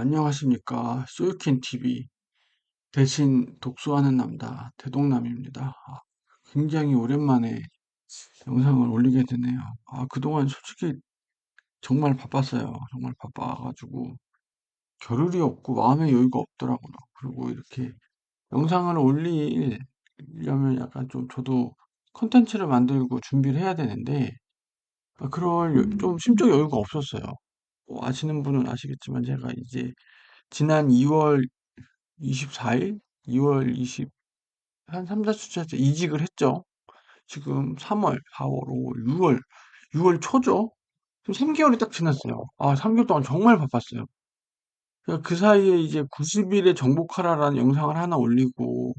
안녕하십니까. 소유캔 TV 대신 독서하는 남자 대동남입니다. 굉장히 오랜만에 영상을 올리게 되네요. 그동안 솔직히 정말 바빴어요. 정말 바빠가지고 겨를이 없고 마음의 여유가 없더라고요. 그리고 이렇게 영상을 올리려면 약간 좀 저도 컨텐츠를 만들고 준비를 해야 되는데 그럴 좀 심적 여유가 없었어요. 아시는 분은 아시겠지만 제가 이제 지난 2월 24일? 2월 20, 한 3, 4주째 이직을 했죠. 지금 3월, 4월, 5월, 6월 초죠? 지금 3개월이 딱 지났어요. 3개월 동안 정말 바빴어요. 그 사이에 이제 90일에 정복하라라는 영상을 하나 올리고,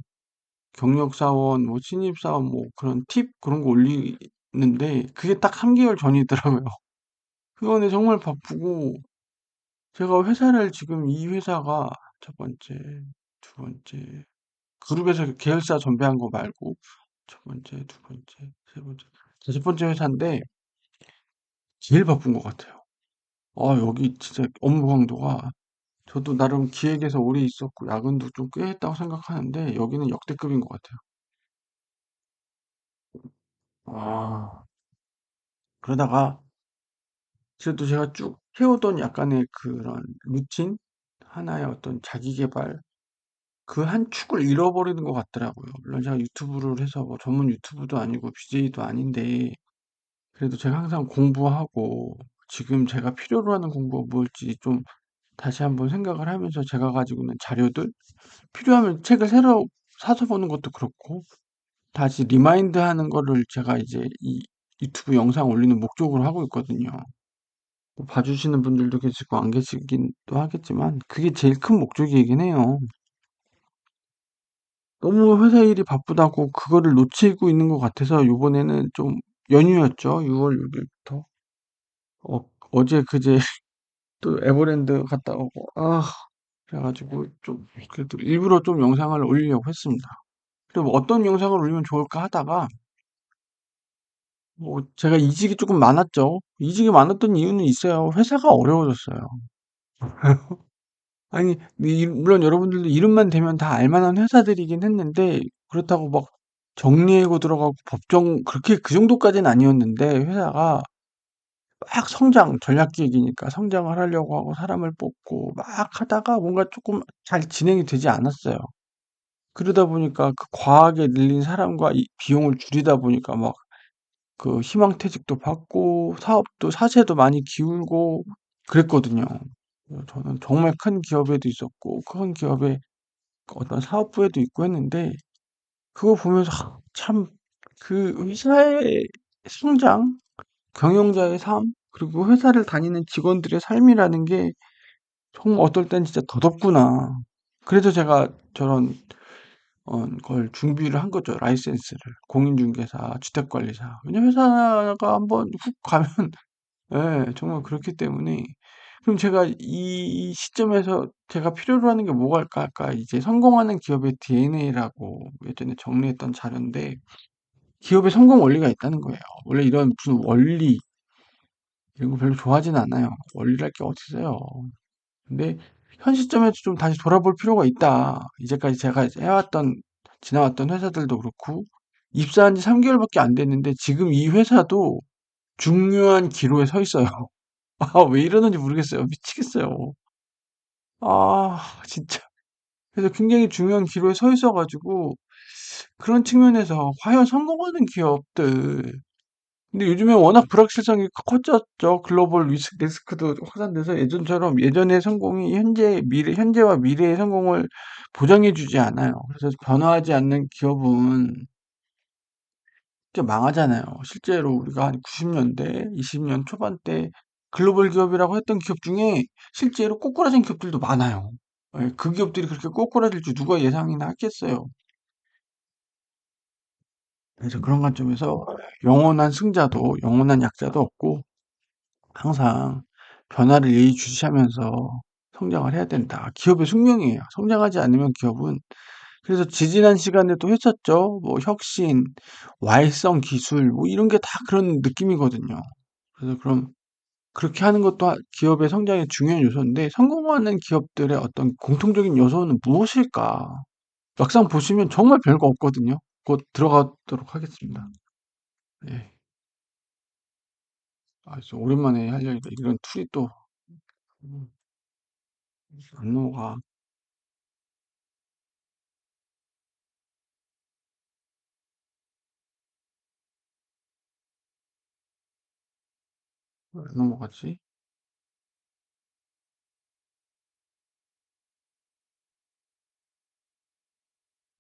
경력사원, 뭐, 신입사원, 뭐, 그런 팁, 그런 거 올리는데, 그게 딱 3개월 전이더라고요. 그거는 정말 바쁘고, 제가 회사를 지금 이 회사가 첫 번째, 두 번째, 그룹에서 계열사 전배한 거 말고 첫 번째, 두 번째, 세 번째, 다섯 번째 회사인데 제일 바쁜 것 같아요. 여기 진짜 업무 강도가 저도 나름 기획에서 오래 있었고 야근도 좀 꽤 했다고 생각하는데 여기는 역대급인 것 같아요. 아, 그러다가 그래도 제가 쭉 해오던 약간의 그런 루틴, 하나의 어떤 자기 개발, 그 한 축을 잃어버리는 것 같더라고요. 물론 제가 유튜브를 해서 뭐 전문 유튜브도 아니고 BJ도 아닌데 그래도 제가 항상 공부하고 지금 제가 필요로 하는 공부가 뭘지 좀 다시 한번 생각을 하면서 제가 가지고 있는 자료들 필요하면 책을 새로 사서 보는 것도 그렇고 다시 리마인드 하는 거를 제가 이제 이 유튜브 영상 올리는 목적으로 하고 있거든요. 뭐 봐주시는 분들도 계시고 안 계시긴도 하겠지만 그게 제일 큰 목적이긴 해요. 너무 회사 일이 바쁘다고 그거를 놓치고 있는 것 같아서 이번에는 좀 연휴였죠. 6월 6일부터. 어제 그제 또 에버랜드 갔다 오고 그래가지고 좀 그래도 일부러 좀 영상을 올리려고 했습니다. 그리고 뭐 어떤 영상을 올리면 좋을까 하다가 뭐 제가 이직이 조금 많았죠. 이직이 많았던 이유는 있어요. 회사가 어려워졌어요. 아니 물론 여러분들도 이름만 대면 다 알만한 회사들이긴 했는데 그렇다고 막 정리해고 들어가고 법정 그렇게 그 정도까지는 아니었는데 회사가 막 성장, 전략기획이니까 성장을 하려고 하고 사람을 뽑고 막 하다가 뭔가 조금 잘 진행이 되지 않았어요. 그러다 보니까 그 과하게 늘린 사람과 이 비용을 줄이다 보니까 막 그 희망퇴직도 받고 사업도 사세도 많이 기울고 그랬거든요. 저는 정말 큰 기업에도 있었고 큰 기업의 어떤 사업부에도 있고 했는데 그거 보면서 참 그 회사의 성장, 경영자의 삶, 그리고 회사를 다니는 직원들의 삶이라는 게 정말 어떨 땐 진짜 더덥구나. 그래서 제가 저런 걸 준비를 한 거죠. 라이센스를. 공인중개사, 주택관리사. 왜냐면 회사가 한번 훅 가면, 예, 정말 그렇기 때문에. 그럼 제가 이 시점에서 제가 필요로 하는 게 뭐가 할까? 이제 성공하는 기업의 DNA라고 예전에 정리했던 자료인데, 기업의 성공 원리가 있다는 거예요. 원래 이런 무슨 원리, 이런 거 별로 좋아하진 않아요. 원리랄 게 어디 있어요. 근데 현 시점에서 좀 다시 돌아볼 필요가 있다. 이제까지 제가 지나왔던 회사들도 그렇고, 입사한 지 3개월밖에 안 됐는데, 지금 이 회사도 중요한 기로에 서 있어요. 왜 이러는지 모르겠어요. 미치겠어요. 진짜. 그래서 굉장히 중요한 기로에 서 있어가지고, 그런 측면에서 과연 성공하는 기업들, 근데 요즘에 워낙 불확실성이 커졌죠. 글로벌 리스크도 확산돼서 예전처럼 예전의 성공이 현재와 미래의 성공을 보장해주지 않아요. 그래서 변화하지 않는 기업은 진짜 망하잖아요. 실제로 우리가 한 90년대, 20년 초반 때 글로벌 기업이라고 했던 기업 중에 실제로 꼬꾸라진 기업들도 많아요. 예, 그 기업들이 그렇게 꼬꾸라질 줄 누가 예상이나 했겠어요. 그래서 그런 관점에서 영원한 승자도 영원한 약자도 없고 항상 변화를 예의주시하면서 성장을 해야 된다. 기업의 숙명이에요. 성장하지 않으면 기업은 그래서 지지난 시간에도 했었죠. 뭐 혁신, 와해성 기술 뭐 이런 게 다 그런 느낌이거든요. 그래서 그럼 그렇게 하는 것도 기업의 성장의 중요한 요소인데 성공하는 기업들의 어떤 공통적인 요소는 무엇일까? 막상 보시면 정말 별거 없거든요. 곧 들어가도록 하겠습니다. 예. 좀 오랜만에 하려니까 이런 툴이 또 음, 안 넘어가. 왜 안 넘어가지?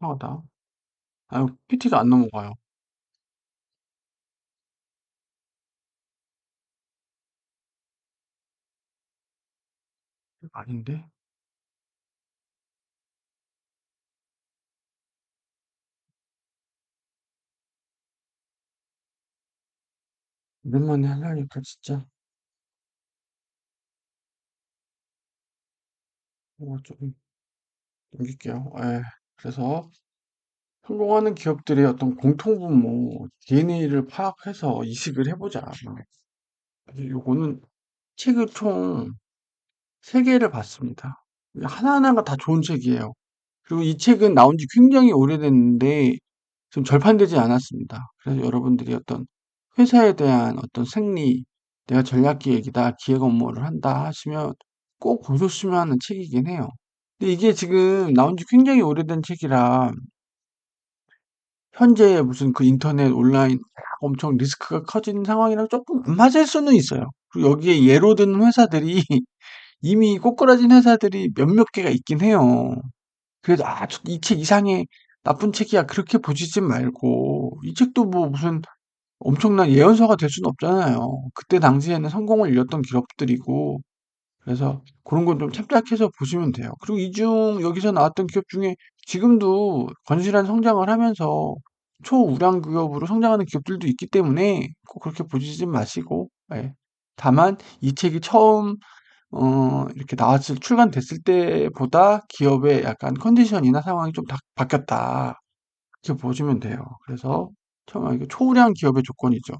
이상하다. PT가 안 넘어가요. 아닌데? 오랜만에 하려니까 진짜 좀 넘길게요. 예. 그래서 성공하는 기업들의 어떤 공통분모, DNA를 파악해서 이식을 해보자. 요거는 책을 총 3개를 봤습니다. 하나하나가 다 좋은 책이에요. 그리고 이 책은 나온 지 굉장히 오래됐는데 좀 절판되지 않았습니다. 그래서 여러분들이 어떤 회사에 대한 어떤 생리, 내가 전략기획이다, 기획 업무를 한다 하시면 꼭 보셨으면 하는 책이긴 해요. 근데 이게 지금 나온 지 굉장히 오래된 책이라 현재 무슨 그 인터넷 온라인 엄청 리스크가 커진 상황이랑 조금 안 맞을 수는 있어요. 그리고 여기에 예로 드는 회사들이 이미 꼬꾸라진 회사들이 몇몇 개가 있긴 해요. 그래도 이 책 이상의 나쁜 책이야 그렇게 보시지 말고 이 책도 뭐 무슨 엄청난 예언서가 될 수는 없잖아요. 그때 당시에는 성공을 이뤘던 기업들이고 그래서 그런 건 좀 참작해서 보시면 돼요. 그리고 이 중 여기서 나왔던 기업 중에 지금도 건실한 성장을 하면서 초우량 기업으로 성장하는 기업들도 있기 때문에 꼭 그렇게 보시지 마시고, 예. 다만 이 책이 처음 이렇게 나왔을 출간됐을 때보다 기업의 약간 컨디션이나 상황이 좀 바뀌었다. 이렇게 보시면 돼요. 그래서 처음 이게 초우량 기업의 조건이죠.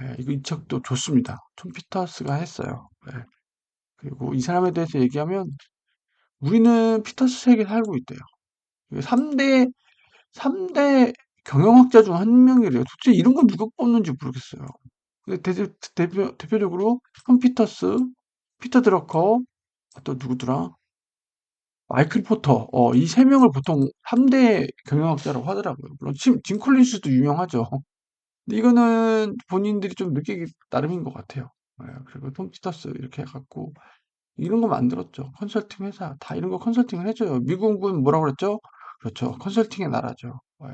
예, 이 책도 좋습니다. 톰 피터스가 했어요. 예. 그리고 이 사람에 대해서 얘기하면 우리는 피터스 세계에 살고 있대요. 3대, 삼대 경영학자 중 한 명이래요. 도대체 이런 건 누가 뽑는지 모르겠어요. 근데 대표적으로 톰 피터스, 피터 드러커, 또 누구더라? 마이클 포터, 이 세 명을 보통 3대 경영학자라고 하더라고요. 물론 짐 콜린스도 유명하죠. 근데 이거는 본인들이 좀 느끼기 나름인 것 같아요. 예, 그리고 톰 피터스 이렇게 해갖고 이런 거 만들었죠. 컨설팅 회사. 다 이런 거 컨설팅을 해줘요. 미국은 뭐라고 그랬죠? 그렇죠. 컨설팅의 나라죠. 예.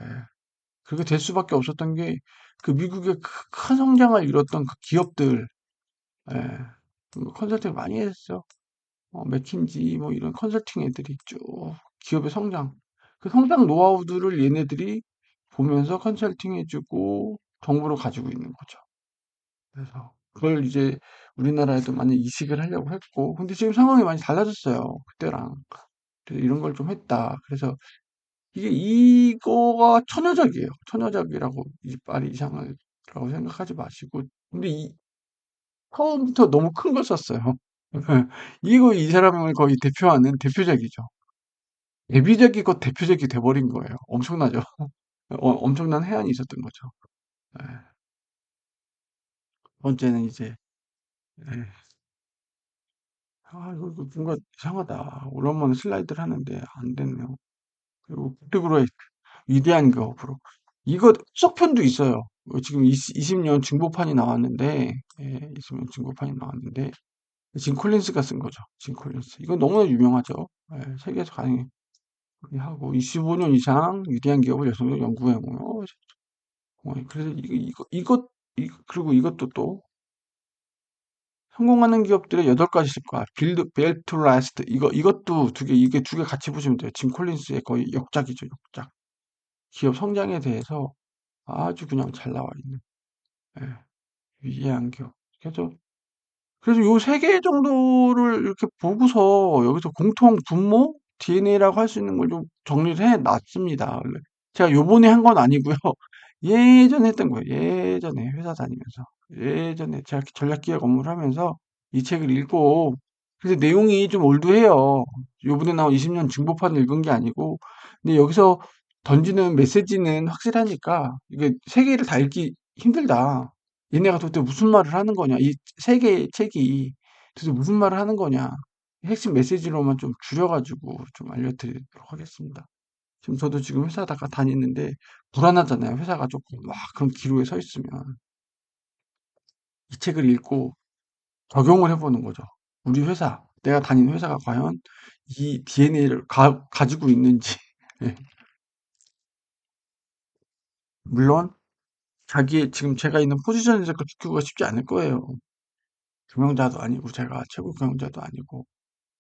그렇게 될 수밖에 없었던 게 그 미국의 큰 성장을 이뤘던 그 기업들, 예. 컨설팅 많이 했죠. 맥킨지 뭐 이런 컨설팅 애들이 쭉 기업의 성장. 그 성장 노하우들을 얘네들이 보면서 컨설팅 해주고 정보를 가지고 있는 거죠. 그래서 그걸 이제 우리나라에도 많이 이식을 하려고 했고, 근데 지금 상황이 많이 달라졌어요. 그때랑. 그래서 이런 걸 좀 했다. 그래서 이거가 천여작이에요. 천여작이라고 이 말이 이상하다고 생각하지 마시고. 근데 처음부터 너무 큰 걸 썼어요. 이거 이 사람을 거의 대표하는 대표작이죠. 데뷔작이 곧 대표작이 돼버린 거예요. 엄청나죠. 엄청난 해안이 있었던 거죠. 예. 두 번째는 이제 예. 이거 뭔가 이상하다. 오랜만에 슬라이드를 하는데 안 됐네요. 그리고 그리고 위대한 기업으로. 이거 속편도 있어요. 지금 20년 증보판이 나왔는데, 예, 20년 증보판이 나왔는데, 진 콜린스가 쓴 거죠. 진 콜린스. 이건 너무나 유명하죠. 예, 세계에서 가장 하고 25년 이상 위대한 기업을 여성적 연구해 모여. 그래서 그리고 이것도 또 성공하는 기업들의 8가지 습관, 빌드 벨트 라스트 이것도 이게 두 개 같이 보시면 돼요. 짐 콜린스의 거의 역작이죠, 역작. 기업 성장에 대해서 아주 그냥 잘 나와 있는 예, 위대한 기업. 그래서 요 3개 정도를 이렇게 보고서 여기서 공통 분모 DNA라고 할 수 있는 걸 좀 정리를 해 놨습니다. 원래 제가 요번에 한 건 아니고요. 예전에 했던 거예요. 예전에 회사 다니면서. 예전에 제가 전략기획 업무를 하면서 이 책을 읽고, 근데 내용이 좀 올드해요. 요번에 나온 20년 증보판을 읽은 게 아니고, 근데 여기서 던지는 메시지는 확실하니까, 이게 세 개를 다 읽기 힘들다. 얘네가 도대체 무슨 말을 하는 거냐. 이 세 개의 책이 도대체 무슨 말을 하는 거냐. 핵심 메시지로만 좀 줄여가지고 좀 알려드리도록 하겠습니다. 지금 저도 지금 회사다가 다니는데 불안하잖아요. 회사가 조금 막 그런 기로에 서 있으면 이 책을 읽고 적용을 해보는 거죠. 우리 회사, 내가 다니는 회사가 과연 이 DNA를 가지고 있는지. 예. 물론 자기 지금 제가 있는 포지션에서 그 지키기가 쉽지 않을 거예요. 경영자도 아니고 제가 최고 경영자도 아니고.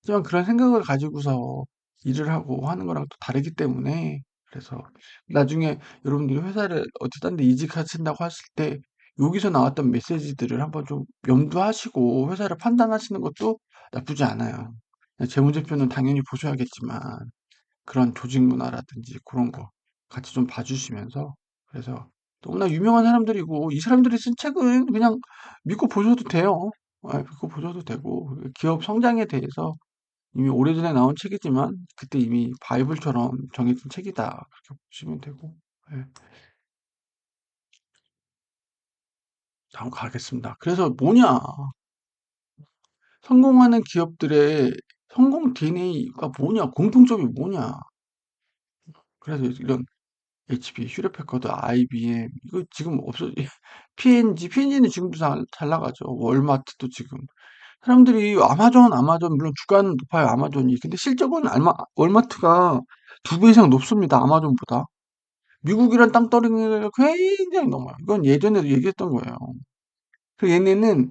하지만 그런 생각을 가지고서 일을 하고 하는 거랑 또 다르기 때문에 그래서 나중에 여러분들이 회사를 어디 딴 데 이직하신다고 했을 때 여기서 나왔던 메시지들을 한번 좀 염두하시고 회사를 판단하시는 것도 나쁘지 않아요. 재무제표는 당연히 보셔야겠지만 그런 조직 문화라든지 그런 거 같이 좀 봐주시면서 그래서 너무나 유명한 사람들이고 이 사람들이 쓴 책은 그냥 믿고 보셔도 돼요. 믿고 보셔도 되고 기업 성장에 대해서 이미 오래전에 나온 책이지만 그때 이미 바이블처럼 정해진 책이다. 그렇게 보시면 되고. 예. 다음 가겠습니다. 그래서 뭐냐? 성공하는 기업들의 성공 DNA가 뭐냐? 공통점이 뭐냐? 그래서 이런 HP, 휴레패커드, IBM 이거 지금 없어. P&G는 지금도 잘 나가죠. 월마트도 지금 사람들이 아마존 물론 주가는 높아요. 아마존이. 근데 실적은 월마트가 2배 이상 높습니다. 아마존보다. 미국이란 땅덩어리가 굉장히 넘어요. 이건 예전에도 얘기했던 거예요. 그 얘네는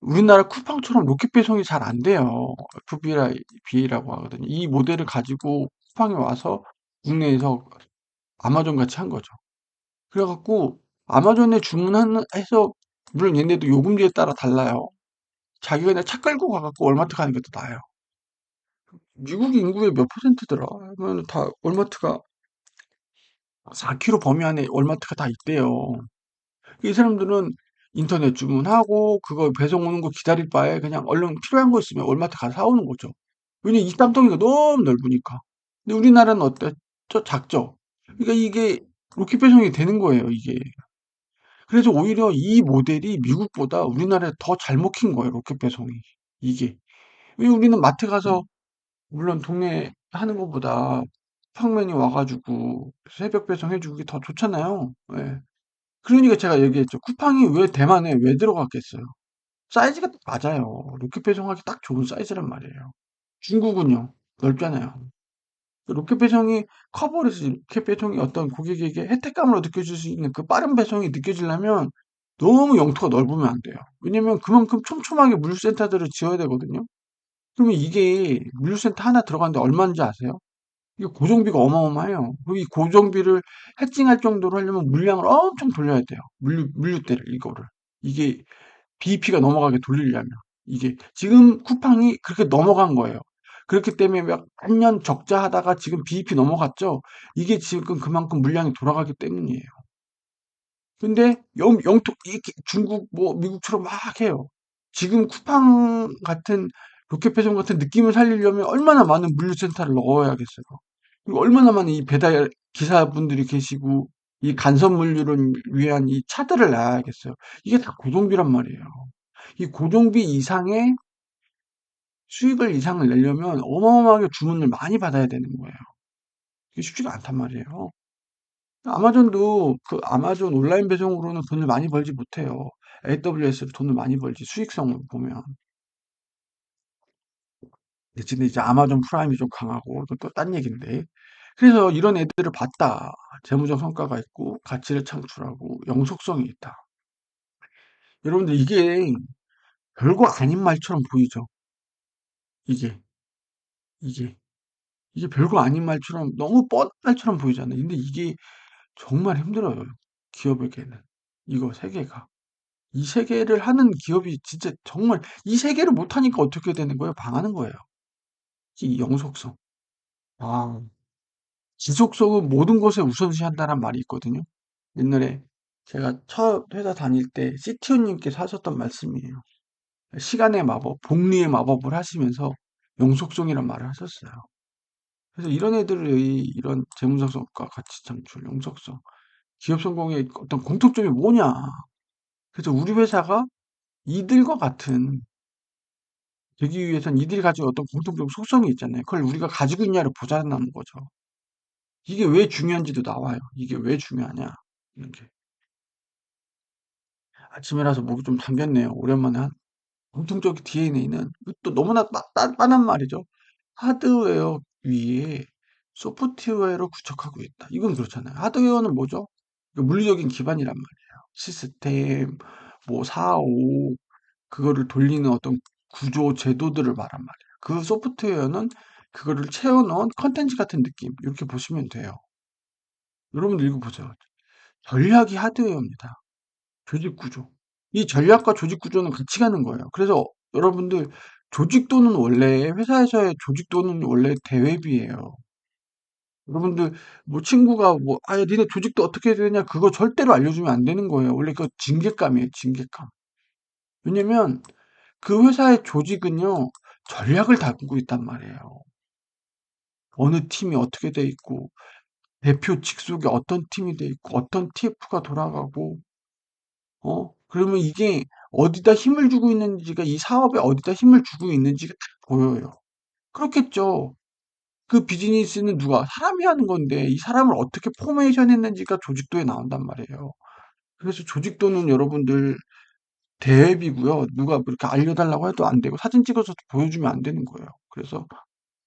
우리나라 쿠팡처럼 로켓 배송이 잘 안 돼요. FBA라고 하거든요. 이 모델을 가지고 쿠팡에 와서 국내에서 아마존 같이 한 거죠. 그래갖고 아마존에 해서 물론 얘네도 요금제에 따라 달라요. 자기가 그냥 차 끌고 가갖고 월마트 가는 게 더 나아요. 미국 인구의 몇 퍼센트더라? 그러면 다 월마트가 4km 범위 안에 월마트가 다 있대요. 이 사람들은 인터넷 주문하고 그거 배송 오는 거 기다릴 바에 그냥 얼른 필요한 거 있으면 월마트 가서 사오는 거죠. 왜냐면 이 땅덩이가 너무 넓으니까. 근데 우리나라는 어때? 작죠? 그러니까 이게 로켓 배송이 되는 거예요, 이게. 그래서 오히려 이 모델이 미국보다 우리나라에 더 잘 먹힌 거예요, 로켓 배송이. 이게. 왜 우리는 마트 가서 물론 동네 하는 것보다 팡맨이 와가지고 새벽 배송해주고 게 더 좋잖아요. 예. 그러니까 제가 얘기했죠. 쿠팡이 왜 대만에 왜 들어갔겠어요? 사이즈가 딱 맞아요. 로켓 배송하기 딱 좋은 사이즈란 말이에요. 중국은요, 넓잖아요. 로켓 배송이 커버리지, 로켓 배송이 어떤 고객에게 혜택감으로 느껴질 수 있는 그 빠른 배송이 느껴지려면 너무 영토가 넓으면 안 돼요. 왜냐면 그만큼 촘촘하게 물류센터들을 지어야 되거든요. 그러면 이게 물류센터 하나 들어가는데 얼마인지 아세요? 이게 고정비가 어마어마해요. 그리고 이 고정비를 해칭할 정도로 하려면 물량을 엄청 돌려야 돼요. 물류대를, 이거를. 이게 BEP가 넘어가게 돌리려면. 이게 지금 쿠팡이 그렇게 넘어간 거예요. 그렇기 때문에 몇 년 적자 하다가 지금 BEP 넘어갔죠? 이게 지금 그만큼 물량이 돌아가기 때문이에요. 근데 영토, 이렇게 중국, 뭐, 미국처럼 막 해요. 지금 쿠팡 같은, 로켓 배송 같은 느낌을 살리려면 얼마나 많은 물류센터를 넣어야겠어요. 그리고 얼마나 많은 이 배달 기사분들이 계시고, 이 간선 물류를 위한 이 차들을 놔야겠어요. 이게 다 고정비란 말이에요. 이 고정비 이상의 수익을 이상을 내려면 어마어마하게 주문을 많이 받아야 되는 거예요. 이게 쉽지가 않단 말이에요. 아마존도 그 아마존 온라인 배송으로는 돈을 많이 벌지 못해요. AWS로 돈을 많이 벌지 수익성을 보면. 근데 이제 아마존 프라임이 좀 강하고 이건 또 딴 얘기인데. 그래서 이런 애들을 봤다. 재무적 성과가 있고 가치를 창출하고 영속성이 있다. 여러분들 이게 별거 아닌 말처럼 보이죠. 이게 이게 이게 별거 아닌 말처럼 너무 뻔한 말처럼 보이잖아요. 근데 이게 정말 힘들어요. 기업에게는. 이거 세 개가. 이 세 개를 하는 기업이 진짜 정말 이 세 개를 못하니까 어떻게 되는 거예요? 망하는 거예요. 이 영속성. 아, 지속성은 모든 것에 우선시한다는 말이 있거든요. 옛날에 제가 첫 회사 다닐 때 CTO님께서 하셨던 말씀이에요. 시간의 마법, 복리의 마법을 하시면서 영속성이란 말을 하셨어요. 그래서 이런 애들의 이런 재무적성과 가치 창출, 영속성, 기업 성공의 어떤 공통점이 뭐냐? 그래서 우리 회사가 이들과 같은 되기 위해선 이들이 가지고 어떤 공통적 속성이 있잖아요. 그걸 우리가 가지고 있냐를 보자는 거죠. 이게 왜 중요한지도 나와요. 이게 왜 중요하냐? 이렇게. 아침이라서 목이 좀 잠겼네요. 오랜만에 한 공통적 DNA는 또 너무나 빤한 말이죠. 하드웨어 위에 소프트웨어를 구축하고 있다. 이건 그렇잖아요. 하드웨어는 뭐죠? 물리적인 기반이란 말이에요. 시스템, 뭐 사오, 그거를 돌리는 어떤 구조, 제도들을 말한 말이에요. 그 소프트웨어는 그거를 채워넣은 컨텐츠 같은 느낌. 이렇게 보시면 돼요. 여러분들 읽어보세요. 전략이 하드웨어입니다. 조직 구조. 이 전략과 조직 구조는 같이 가는 거예요. 그래서 여러분들 조직도는 원래 회사에서의 조직도는 원래 대회비예요. 여러분들 뭐 친구가 뭐 니네 조직도 어떻게 해야 되냐 그거 절대로 알려주면 안 되는 거예요. 원래 그거 징계감이에요. 징계감. 왜냐면 그 회사의 조직은요 전략을 담고 있단 말이에요. 어느 팀이 어떻게 돼 있고 대표 직속에 어떤 팀이 돼 있고 어떤 TF가 돌아가고 그러면 이게 어디다 힘을 주고 있는지가 이 사업에 어디다 힘을 주고 있는지가 딱 보여요. 그렇겠죠. 그 비즈니스는 누가 사람이 하는 건데 이 사람을 어떻게 포메이션 했는지가 조직도에 나온단 말이에요. 그래서 조직도는 여러분들 대회비고요. 누가 그렇게 알려달라고 해도 안 되고 사진 찍어서 보여주면 안 되는 거예요. 그래서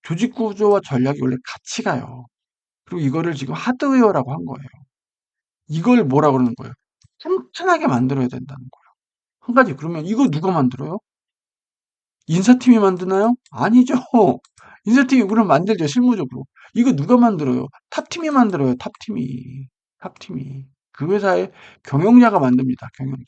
조직 구조와 전략이 원래 같이 가요. 그리고 이거를 지금 하드웨어라고 한 거예요. 이걸 뭐라 그러는 거예요? 튼튼하게 만들어야 된다는 거예요. 한 가지 그러면 이거 누가 만들어요? 인사팀이 만드나요? 아니죠. 인사팀이 그럼 만들죠, 실무적으로. 이거 누가 만들어요? 탑팀이 만들어요, 탑팀이. 탑팀이. 그 회사의 경영자가 만듭니다, 경영자.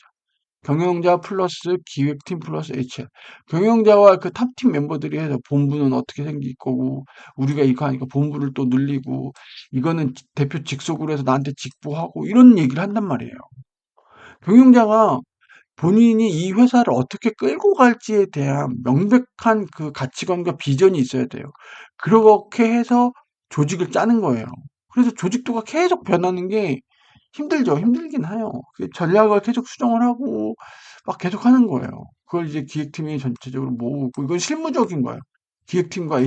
경영자 플러스 기획팀 플러스 HR. 경영자와 그 탑팀 멤버들이 해서 본부는 어떻게 생길 거고, 우리가 이거 하니까 본부를 또 늘리고, 이거는 대표 직속으로 해서 나한테 직보하고, 이런 얘기를 한단 말이에요. 경영자가 본인이 이 회사를 어떻게 끌고 갈지에 대한 명백한 그 가치관과 비전이 있어야 돼요. 그렇게 해서 조직을 짜는 거예요. 그래서 조직도가 계속 변하는 게 힘들죠. 힘들긴 해요. 그 전략을 계속 수정을 하고 막 계속 하는 거예요. 그걸 이제 기획팀이 전체적으로 모으고 이건 실무적인 거예요. 기획팀과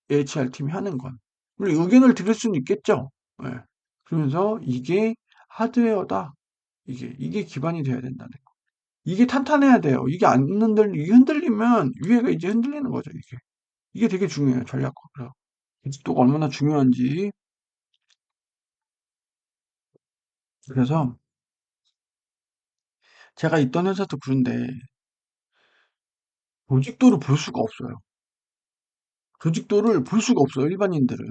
HR팀이 하는 건. 물론 의견을 들을 수는 있겠죠. 예. 그러면서 이게 하드웨어다. 이게 기반이 돼야 된다는 거. 이게 탄탄해야 돼요. 이게 안 이게 흔들리면 위에가 이제 흔들리는 거죠, 이게. 이게 되게 중요해요, 전략과. 또 얼마나 중요한지. 그래서 제가 있던 회사도 그런데 조직도를 볼 수가 없어요. 조직도를 볼 수가 없어요, 일반인들은.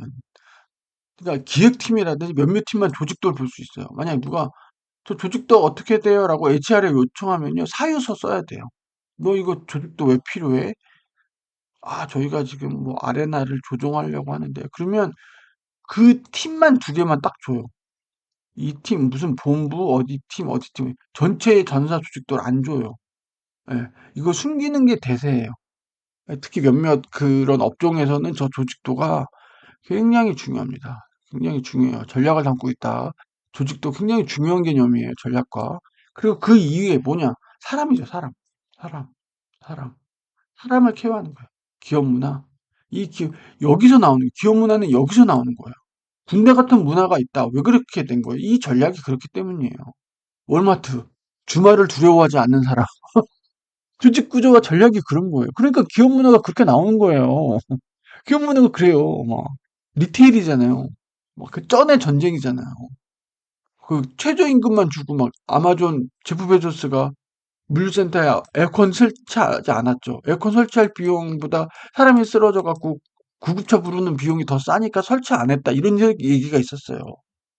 그러니까 기획팀이라든지 몇몇 팀만 조직도를 볼 수 있어요. 만약에 누가 저 조직도 어떻게 돼요? 라고 HR에 요청하면요, 사유서 써야 돼요. 너 이거 조직도 왜 필요해? 저희가 지금 뭐 아레나를 조정하려고 하는데. 그러면 그 팀만 두 개만 딱 줘요. 이 팀, 무슨 본부, 어디 팀, 어디 팀, 전체 전사 조직도를 안 줘요. 예, 이거 숨기는 게 대세예요. 예, 특히 몇몇 그런 업종에서는 저 조직도가 굉장히 중요합니다. 굉장히 중요해요. 전략을 담고 있다. 조직도 굉장히 중요한 개념이에요. 전략과. 그리고 그 이후에 뭐냐? 사람이죠, 사람. 사람, 사람. 사람을 케어하는 거예요. 기업 문화. 여기서 나오는, 기업 문화는 여기서 나오는 거예요. 군대 같은 문화가 있다. 왜 그렇게 된 거예요? 이 전략이 그렇기 때문이에요. 월마트. 주말을 두려워하지 않는 사람. 조직 구조와 전략이 그런 거예요. 그러니까 기업 문화가 그렇게 나오는 거예요. 기업 문화가 그래요. 막 리테일이잖아요. 막 그 쩐의 전쟁이잖아요. 그 최저임금만 주고 막 아마존 제프 베조스가 물류센터에 에어컨 설치하지 않았죠. 에어컨 설치할 비용보다 사람이 쓰러져 갖고 구급차 부르는 비용이 더 싸니까 설치 안 했다. 이런 얘기가 있었어요.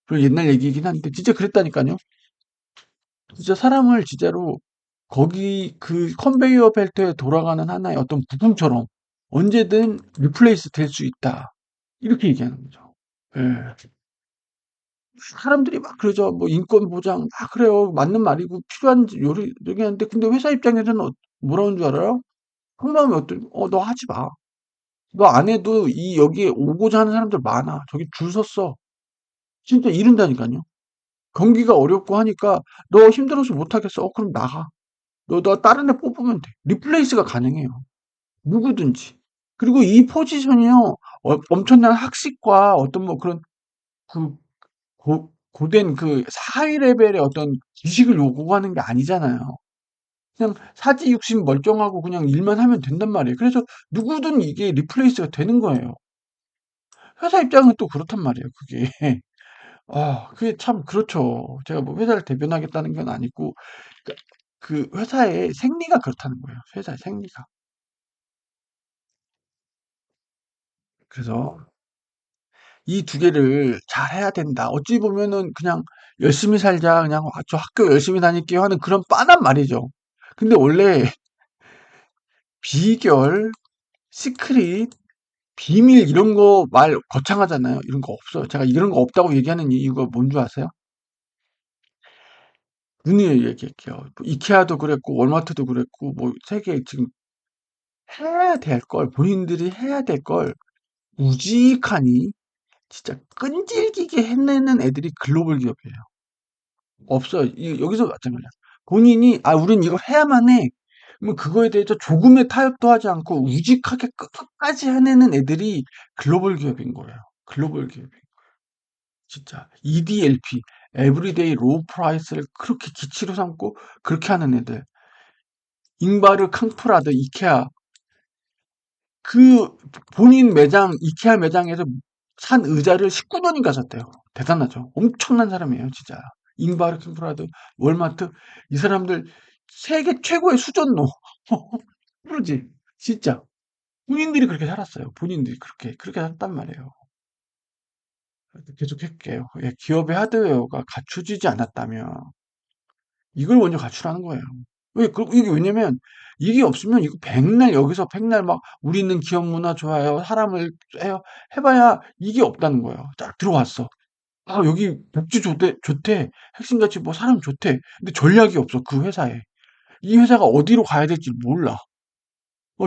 그리고 옛날 얘기이긴 한데 진짜 그랬다니까요. 진짜 사람을 진짜로 거기 그 컨베이어 벨트에 돌아가는 하나의 어떤 부품처럼 언제든 리플레이스 될 수 있다. 이렇게 얘기하는 거죠. 예. 사람들이 막 그러죠. 뭐 인권 보장 막 그래요. 맞는 말이고 필요한 요리 얘기하는데 근데 회사 입장에서는 뭐라는 줄 알아요? 속마음이 어떨 너 하지 마. 너 안 해도 이 여기에 오고자 하는 사람들 많아. 저기 줄 섰어. 진짜 이른다니까요. 경기가 어렵고 하니까 너 힘들어서 못 하겠어. 그럼 나가. 너 다른 애 뽑으면 돼. 리플레이스가 가능해요. 누구든지. 그리고 이 포지션이요. 엄청난 학식과 어떤 뭐 그런 그 고된 그 하위 레벨의 어떤 지식을 요구하는 게 아니잖아요. 그냥 사지육신 멀쩡하고 그냥 일만 하면 된단 말이에요. 그래서 누구든 이게 리플레이스가 되는 거예요. 회사 입장은 또 그렇단 말이에요, 그게. 그게 참 그렇죠. 제가 뭐 회사를 대변하겠다는 건 아니고, 그, 그 회사의 생리가 그렇다는 거예요. 회사의 생리가. 그래서 이 두 개를 잘 해야 된다. 어찌 보면은 그냥 열심히 살자, 그냥 저 학교 열심히 다닐게요 하는 그런 빤한 말이죠. 근데 원래 비결, 시크릿, 비밀 이런 거 말 거창하잖아요. 이런 거 없어요. 제가 이런 거 없다고 얘기하는 이유가 뭔 줄 아세요? 눈이 얘기할게요. 뭐 이케아도 그랬고 월마트도 그랬고 뭐 세계 지금 해야 될 걸 본인들이 해야 될 걸 우직하니 진짜 끈질기게 해내는 애들이 글로벌 기업이에요. 없어요. 여기서 마찬가지야. 본인이 우린 이걸 해야만 해. 그러면 그거에 대해서 조금의 타협도 하지 않고 우직하게 끝까지 해내는 애들이 글로벌 기업인 거예요. 글로벌 기업이. 진짜 EDLP, 에브리데이 로우 프라이스를 그렇게 기치로 삼고 그렇게 하는 애들. 잉바르 캉프라드 이케아 그 본인 매장 이케아 매장에서 산 의자를 19년인가 샀대요. 대단하죠. 엄청난 사람이에요, 진짜. 잉바르 캉프라드, 월마트 이 사람들 세계 최고의 수전노. 그러지. 진짜. 본인들이 그렇게 살았어요. 본인들이 그렇게 살았단 말이에요. 계속 할게요. 예, 기업의 하드웨어가 갖춰지지 않았다면 이걸 먼저 갖추라는 거예요. 이게 왜냐면 이게 없으면 이거 백날 여기서 백날 막 우리는 기업 문화 좋아요. 사람을 해요. 해봐야 이게 없다는 거예요. 딱 들어왔어. 여기 복지 좋대. 핵심가치 뭐 사람 좋대. 근데 전략이 없어. 그 회사에. 이 회사가 어디로 가야 될지 몰라.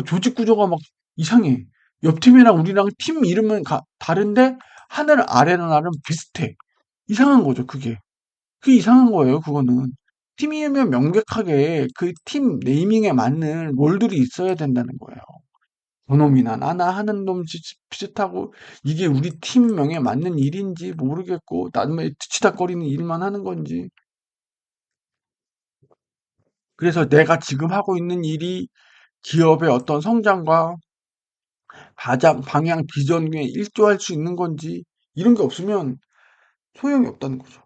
조직 구조가 막 이상해. 옆 팀이랑 우리랑 팀 이름은 다른데 하늘 아래는 나름 비슷해. 이상한 거죠, 그게. 그게 이상한 거예요, 그거는. 팀이면 명백하게 그 팀 네이밍에 맞는 롤들이 있어야 된다는 거예요. 저놈이나 나나 하는 놈 비슷하고 이게 우리 팀명에 맞는 일인지 모르겠고 남의 뒤치다거리는 일만 하는 건지 그래서 내가 지금 하고 있는 일이 기업의 어떤 성장과 방향 비전에 일조할 수 있는 건지 이런 게 없으면 소용이 없다는 거죠.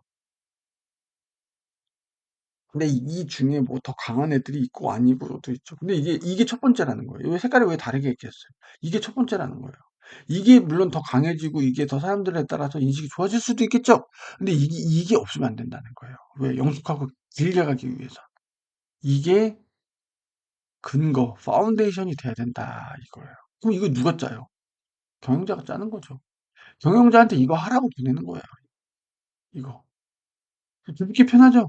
근데 이 중에 뭐 더 강한 애들이 있고 아니고도 있죠. 근데 이게 첫 번째라는 거예요. 왜 색깔이 왜 다르게 얘기했어요? 이게 첫 번째라는 거예요. 이게 물론 더 강해지고 이게 더 사람들에 따라서 인식이 좋아질 수도 있겠죠. 근데 이게 없으면 안 된다는 거예요. 왜? 영속하고 길게 가기 위해서. 이게 근거, 파운데이션이 돼야 된다 이거예요. 그럼 이거 누가 짜요? 경영자가 짜는 거죠. 경영자한테 이거 하라고 보내는 거예요. 이거. 조직 개편하죠.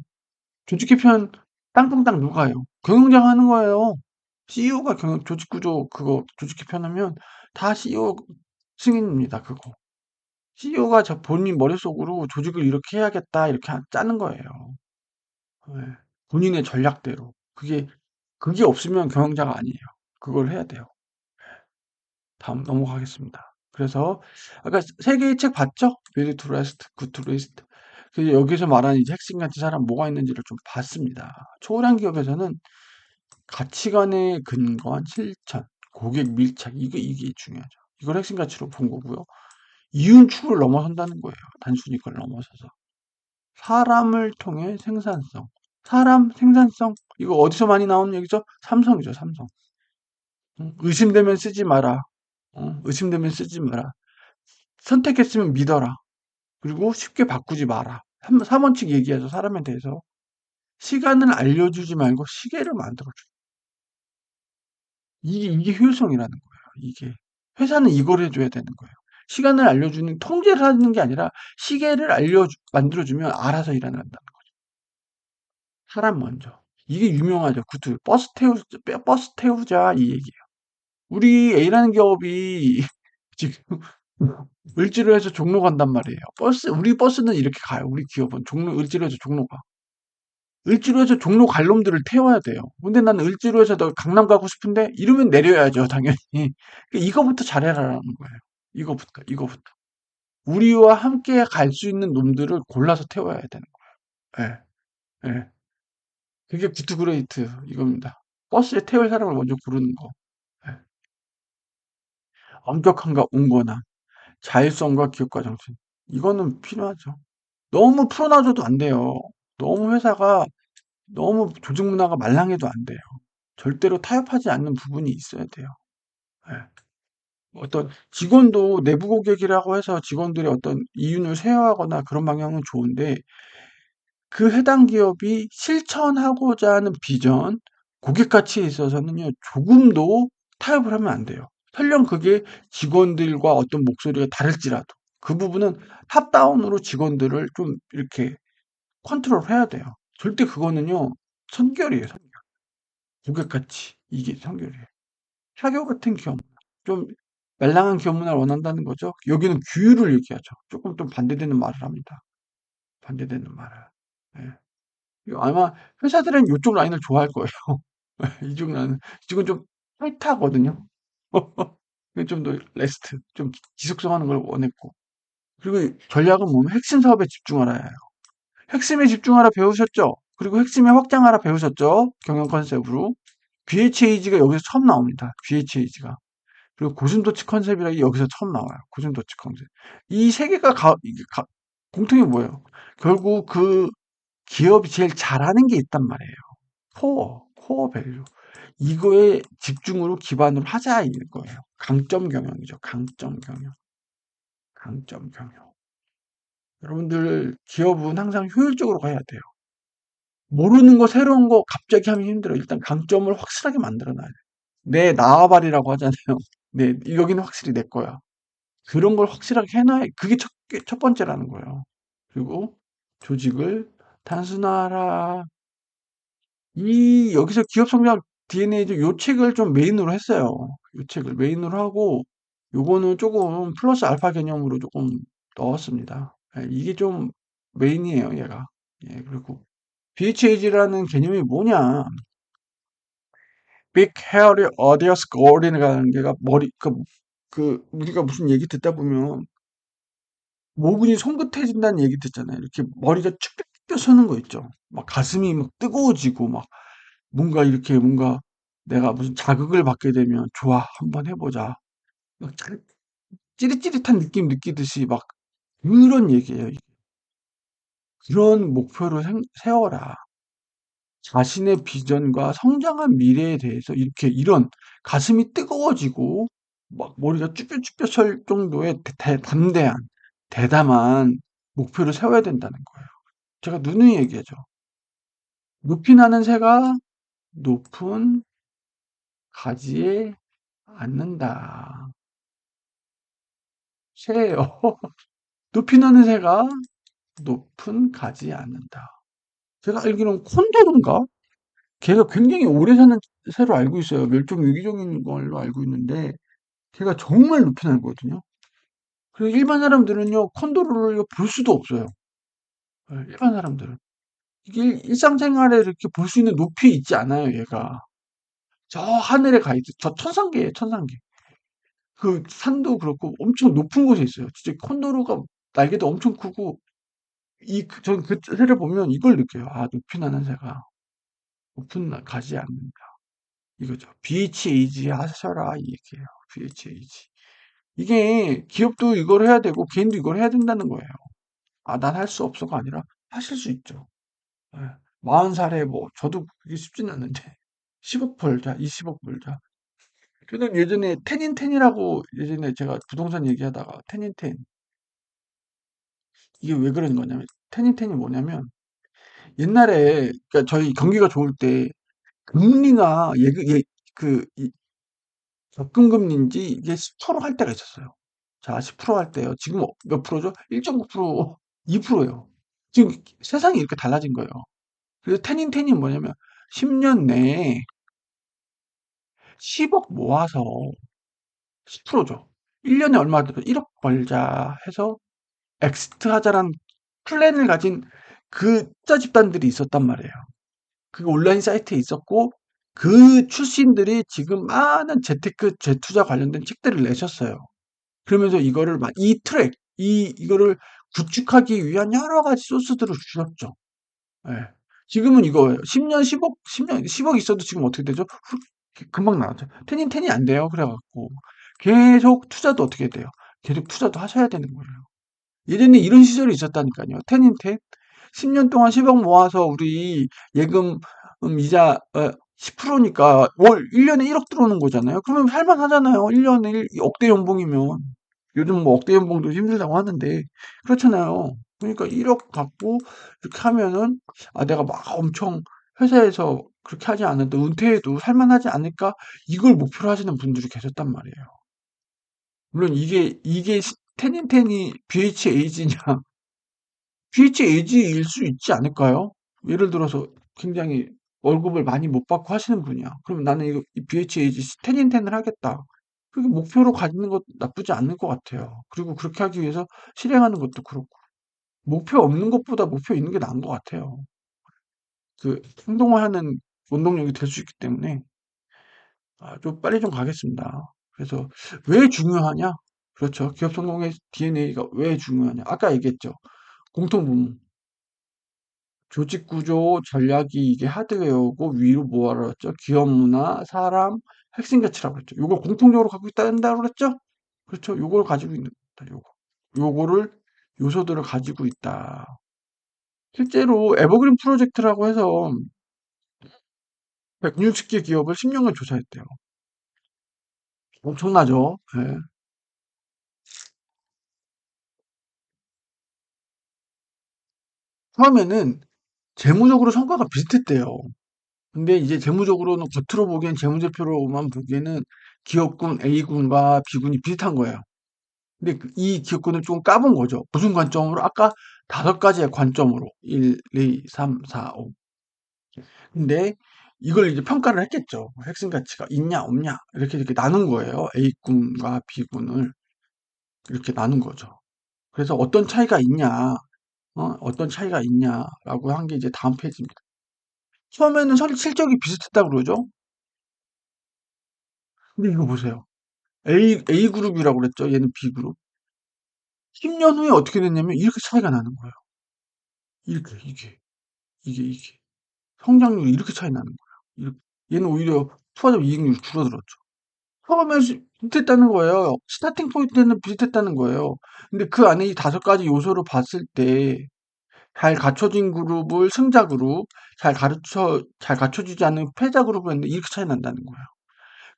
조직 개편 땅뚱땅 누가 해요? 경영자가 하는 거예요. CEO가 조직 구조 그거 조직 개편하면 다 CEO 승인입니다. 그거. CEO가 본인 머릿속으로 조직을 이렇게 해야겠다 이렇게 짜는 거예요. 네. 본인의 전략대로. 그게 없으면 경영자가 아니에요. 그걸 해야 돼요. 다음 넘어가겠습니다. 그래서 아까 세 개의 책 봤죠? Build to Last, Good to Last. 그래서 여기서 말하는 이제 핵심 가치 사람 뭐가 있는지를 좀 봤습니다. 초월한 기업에서는 가치관에 근거한 실천, 고객 밀착 이게 중요하죠. 이걸 핵심 가치로 본 거고요. 이윤축을 넘어선다는 거예요. 단순히 그걸 넘어서서. 사람을 통해 생산성. 사람 생산성 이거 어디서 많이 나오는 얘기죠? 삼성이죠, 삼성. 의심되면 쓰지 마라. 의심되면 쓰지 마라. 선택했으면 믿어라. 그리고 쉽게 바꾸지 마라. 3원칙 얘기하죠. 사람에 대해서. 시간을 알려주지 말고 시계를 만들어줘. 이게 효율성이라는 거예요. 이게. 회사는 이걸 해줘야 되는 거예요. 시간을 알려주는 통제를 하는 게 아니라 시계를 만들어주면 알아서 일어난다는 거죠. 사람 먼저. 이게 유명하죠. 구두. 버스 태우자 이 얘기예요. 우리 A라는 기업이 지금 을지로 해서 종로 간단 말이에요. 우리 버스는 이렇게 가요. 우리 기업은 을지로 해서 종로 가. 을지로에서 종로 갈 놈들을 태워야 돼요. 근데 나는 을지로에서 너 강남 가고 싶은데 이러면 내려야죠, 당연히. 그러니까 이거부터 잘해라라는 거예요. 이거부터. 우리와 함께 갈 수 있는 놈들을 골라서 태워야 되는 거예요. 예, 예. 그게 구트그레이트 이겁니다. 버스에 태울 사람을 먼저 고르는 거. 예. 엄격함과 온건함, 자율성과 기업가 정신. 이거는 필요하죠. 너무 풀어놔줘도 안 돼요. 너무 조직 문화가 말랑해도 안 돼요. 절대로 타협하지 않는 부분이 있어야 돼요. 예. 어떤 직원도 내부 고객이라고 해서 직원들의 어떤 이윤을 세워하거나 그런 방향은 좋은데 그 해당 기업이 실천하고자 하는 비전, 고객 가치에 있어서는요, 조금도 타협을 하면 안 돼요. 설령 그게 직원들과 어떤 목소리가 다를지라도 그 부분은 탑다운으로 직원들을 좀 이렇게 컨트롤 해야 돼요. 절대 그거는요, 선결이에요, 고객 가치. 이게 선결이에요. 사교 같은 기업, 좀 말랑한 기업 문화를 원한다는 거죠. 여기는 규율을 얘기하죠. 조금 좀 반대되는 말을 합니다. 반대되는 말을. 예. 이거 아마 회사들은 이쪽 라인을 좋아할 거예요. 이쪽 라인. 이쪽은 좀 타이트하거든요. 좀 더 레스트, 좀 지속성하는 걸 원했고. 그리고 전략은 뭐냐면 핵심 사업에 집중하라예요. 핵심에 집중하라 배우셨죠? 그리고 핵심에 확장하라 배우셨죠? 경영 컨셉으로. GHAG가 여기서 처음 나옵니다. GHAG가. 그리고 고슴도치 컨셉이라는 게 여기서 처음 나와요. 고슴도치 컨셉. 이 세 개가 공통이 뭐예요? 결국 그 기업이 제일 잘하는 게 있단 말이에요. 코어 밸류. 이거에 집중으로 기반으로 하자 이거예요. 강점 경영이죠. 강점 경영. 강점 경영. 여러분들 기업은 항상 효율적으로 가야 돼요. 모르는 거 새로운 거 갑자기 하면 힘들어요. 일단 강점을 확실하게 만들어 놔야 돼요. 내 나와바리라고 하잖아요. 네, 여기는 확실히 내 거야. 그런 걸 확실하게 해놔야 그게 첫 번째라는 거예요. 그리고 조직을 단순화하라. 여기서 기업 성장 DNA 요 책을 좀 메인으로 했어요. 요 책을 메인으로 하고 요거는 조금 플러스 알파 개념으로 조금 넣었습니다. 예, 이게 좀 메인이에요, 얘가. 예, 그리고 BHAG라는 개념이 뭐냐? Big Hairy Audience Goal이라는 게가 우리가 무슨 얘기 듣다 보면 모근이 송긋해진다는 얘기 듣잖아요. 이렇게 머리가 쭉쭉 서는 거 있죠. 막 가슴이 막 뜨거워지고 막 뭔가 내가 무슨 자극을 받게 되면 좋아 한번 해보자. 막 찌릿찌릿한 느낌 느끼듯이 막 그런 얘기예요. 그런 목표를 세워라. 자신의 비전과 성장한 미래에 대해서 이런 가슴이 뜨거워지고 막 머리가 쭈뼛쭈뼛 설 정도의 담대한 대담한 목표를 세워야 된다는 거예요. 제가 누누이 얘기하죠. 높이 나는 새가 높은 가지에 앉는다. 새예요. 높이 나는 새가 높은 가지에 앉는다. 제가 알기로는 콘도르인가? 걔가 굉장히 오래 사는 새로 알고 있어요. 멸종 위기종인 걸로 알고 있는데 걔가 정말 높이 날거든요. 그리고 일반 사람들은요, 콘도르를 볼 수도 없어요. 예, 일반 사람들은. 이게 일상생활에 이렇게 볼 수 있는 높이에 있지 않아요, 얘가. 저 하늘에 가 있죠. 저 천상계예요, 천상계. 그 산도 그렇고 엄청 높은 곳에 있어요. 진짜 콘도르가 날개도 엄청 크고 전그 새를 보면 이걸 느껴요. 아, 높이 나는 새가 높은 가지 않는다. 이거죠. BHAG 하셔라 이 얘기예요. BHAG. 이게 기업도 이걸 해야 되고 개인도 이걸 해야 된다는 거예요. 아, 난 할 수 없어가 아니라 하실 수 있죠. 예. 40살에 뭐 저도 그게 쉽진 않은데 10억 벌자, 20억 벌자. 저는 예전에 텐인텐이라고 예전에 제가 부동산 얘기하다가 텐인텐 이게 왜 그런 거냐면 텐인텐이 뭐냐면 옛날에 그러니까 저희 경기가 좋을 때 금리가 그 적금 금리인지 이게 스토로 할 때가 있었어요. 자, 10% 할 때요. 지금 몇 프로죠? 1.9%, 2%예요. 지금 세상이 이렇게 달라진 거예요. 그래서 텐인텐이 뭐냐면 10년 내에 10억 모아서 10%죠. 1년에 얼마 들어 1억 벌자 해서 엑시트 하자란 플랜을 가진 그 투자 집단들이 있었단 말이에요. 그 온라인 사이트에 있었고 그 출신들이 지금 많은 재테크, 재투자 관련된 책들을 내셨어요. 그러면서 이거를 막 이 트랙, 이거를 구축하기 위한 여러 가지 소스들을 주셨죠. 예. 지금은 이거예요. 10년 10억, 10년 10억 있어도 지금 어떻게 되죠? 금방 나왔죠. 텐이 안 돼요. 그래갖고 계속 투자도 어떻게 돼요? 계속 투자도 하셔야 되는 거예요. 예전에 이런 시절이 있었다니까요. 텐 10년 동안 10억 모아서 우리 예금 이자 10%니까 월 1년에 1억 들어오는 거잖아요. 그러면 할만하잖아요. 1년에 억대 연봉이면. 요즘 뭐 억대 연봉도 힘들다고 하는데 그렇잖아요. 그러니까 1억 갖고 이렇게 하면은 아 내가 막 엄청 회사에서 그렇게 하지 않아도 은퇴해도 살만하지 않을까 이걸 목표로 하시는 분들이 계셨단 말이에요. 물론 이게 텐이 BHAG냐 BHAG일 수 있지 않을까요? 예를 들어서 굉장히 월급을 많이 못 받고 하시는 분이야. 그럼 나는 이거 BHAG 텐을 하겠다. 그게 목표로 가지는 것도 나쁘지 않을 것 같아요. 그리고 그렇게 하기 위해서 실행하는 것도 그렇고. 목표 없는 것보다 목표 있는 게 나은 것 같아요. 그 행동하는 원동력이 될 수 있기 때문에 좀 빨리 좀 가겠습니다. 그래서 왜 중요하냐? 그렇죠. 기업 성공의 DNA가 왜 중요하냐? 아까 얘기했죠. 공통분모. 조직 구조, 전략이 이게 하드웨어고 위로 뭐하러 했죠? 기업 문화, 사람, 핵심 가치라고 했죠. 요걸 공통적으로 갖고 있다고 그랬죠? 그렇죠. 요걸 가지고 있는 거다. 요거를 요소들을 가지고 있다. 실제로 에버그린 프로젝트라고 해서 160개 기업을 10년간 조사했대요. 엄청나죠? 예. 처음에는 재무적으로 성과가 비슷했대요. 근데 이제 재무적으로는 겉으로 보기엔 재무제표로만 보기에는 기업군 A군과 B군이 비슷한 거예요. 근데 이 기업군을 좀 까본 거죠. 무슨 관점으로? 아까 5가지의 관점으로. 1, 2, 3, 4, 5. 근데 이걸 이제 평가를 했겠죠. 핵심 가치가 있냐, 없냐. 이렇게 나눈 거예요. A군과 B군을. 이렇게 나눈 거죠. 그래서 어떤 차이가 있냐, 어떤 차이가 있냐라고 한 게 이제 다음 페이지입니다. 처음에는 실적이 비슷했다고 그러죠. 근데 이거 보세요. A그룹이라고 그랬죠. 얘는 B그룹. 10년 후에 어떻게 됐냐면 이렇게 차이가 나는 거예요. 이게. 성장률이 이렇게 차이 나는 거예요. 얘는 오히려 투자자 이익률이 줄어들었죠. 처음에 비슷했다는 거예요. 스타팅 포인트는 비슷했다는 거예요. 근데 그 안에 이 5가지 요소를 봤을 때 잘 갖춰진 그룹을 승자 그룹, 잘 갖춰지지 않는 패자 그룹을 했는데 이렇게 차이 난다는 거예요.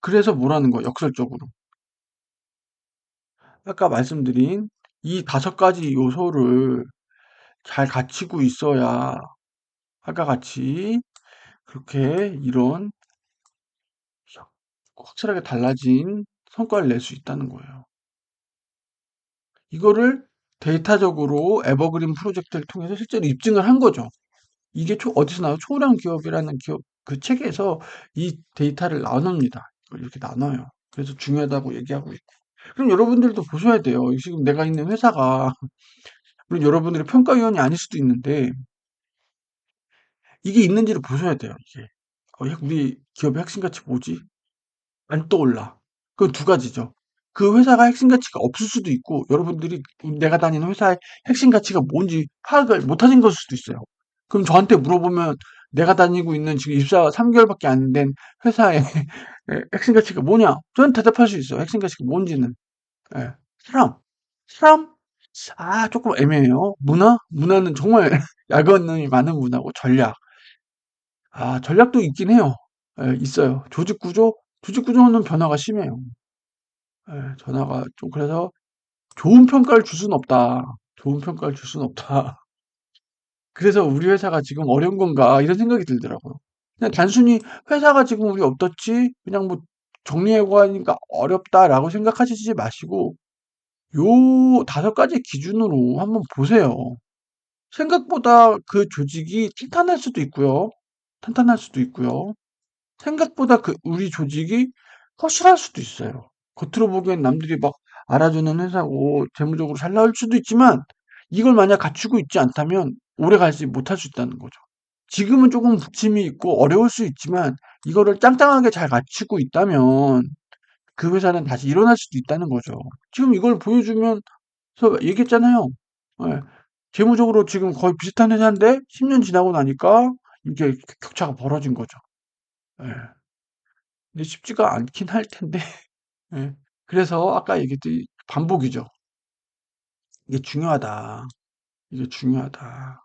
그래서 뭐라는 거예요, 역설적으로. 아까 말씀드린 이 5가지 요소를 잘 갖추고 있어야 아까 같이 그렇게 이런 확실하게 달라진 성과를 낼 수 있다는 거예요. 이거를 데이터적으로 에버그린 프로젝트를 통해서 실제로 입증을 한 거죠. 이게 어디서 나와요? 초우량 기업이라는 기업 그 책에서 이 데이터를 나눕니다. 이걸 이렇게 나눠요. 그래서 중요하다고 얘기하고 있고. 그럼 여러분들도 보셔야 돼요. 지금 내가 있는 회사가 물론 여러분들이 평가위원이 아닐 수도 있는데 이게 있는지를 보셔야 돼요. 이게 우리 기업의 핵심 가치 뭐지? 안 떠올라. 그건 두 가지죠. 그 회사가 핵심 가치가 없을 수도 있고 여러분들이 내가 다니는 회사의 핵심 가치가 뭔지 파악을 못 하신 것일 수도 있어요. 그럼 저한테 물어보면 내가 다니고 있는 지금 입사 3개월밖에 안 된 회사의 핵심 가치가 뭐냐? 저는 대답할 수 있어요. 핵심 가치가 뭔지는. 예. 사람. 사람? 조금 애매해요. 문화는 정말 야근이 많은 문화고 전략. 전략도 있긴 해요. 예, 있어요. 조직 구조는 변화가 심해요. 예, 전화가 좀 그래서 좋은 평가를 줄 수는 없다. 좋은 평가를 줄 수는 없다. 그래서 우리 회사가 지금 어려운 건가 이런 생각이 들더라고요. 그냥 단순히 회사가 지금 우리 어떻지? 그냥 뭐 정리하고 하니까 어렵다라고 생각하시지 마시고 요 다섯 가지 기준으로 한번 보세요. 생각보다 그 조직이 탄탄할 수도 있고요. 탄탄할 수도 있고요. 생각보다 그 우리 조직이 허술할 수도 있어요. 겉으로 보기엔 남들이 막 알아주는 회사고 재무적으로 잘 나올 수도 있지만 이걸 만약 갖추고 있지 않다면 오래 가지 못할 수 있다는 거죠. 지금은 조금 부침이 있고 어려울 수 있지만 이거를 짱짱하게 잘 갖추고 있다면 그 회사는 다시 일어날 수도 있다는 거죠. 지금 이걸 보여주면 서 얘기했잖아요. 예. 재무적으로 지금 거의 비슷한 회사인데 10년 지나고 나니까 이게 격차가 벌어진 거죠. 예. 근데 쉽지가 않긴 할 텐데. 예. 그래서 아까 얘기했듯이 반복이죠. 이게 중요하다. 이게 중요하다.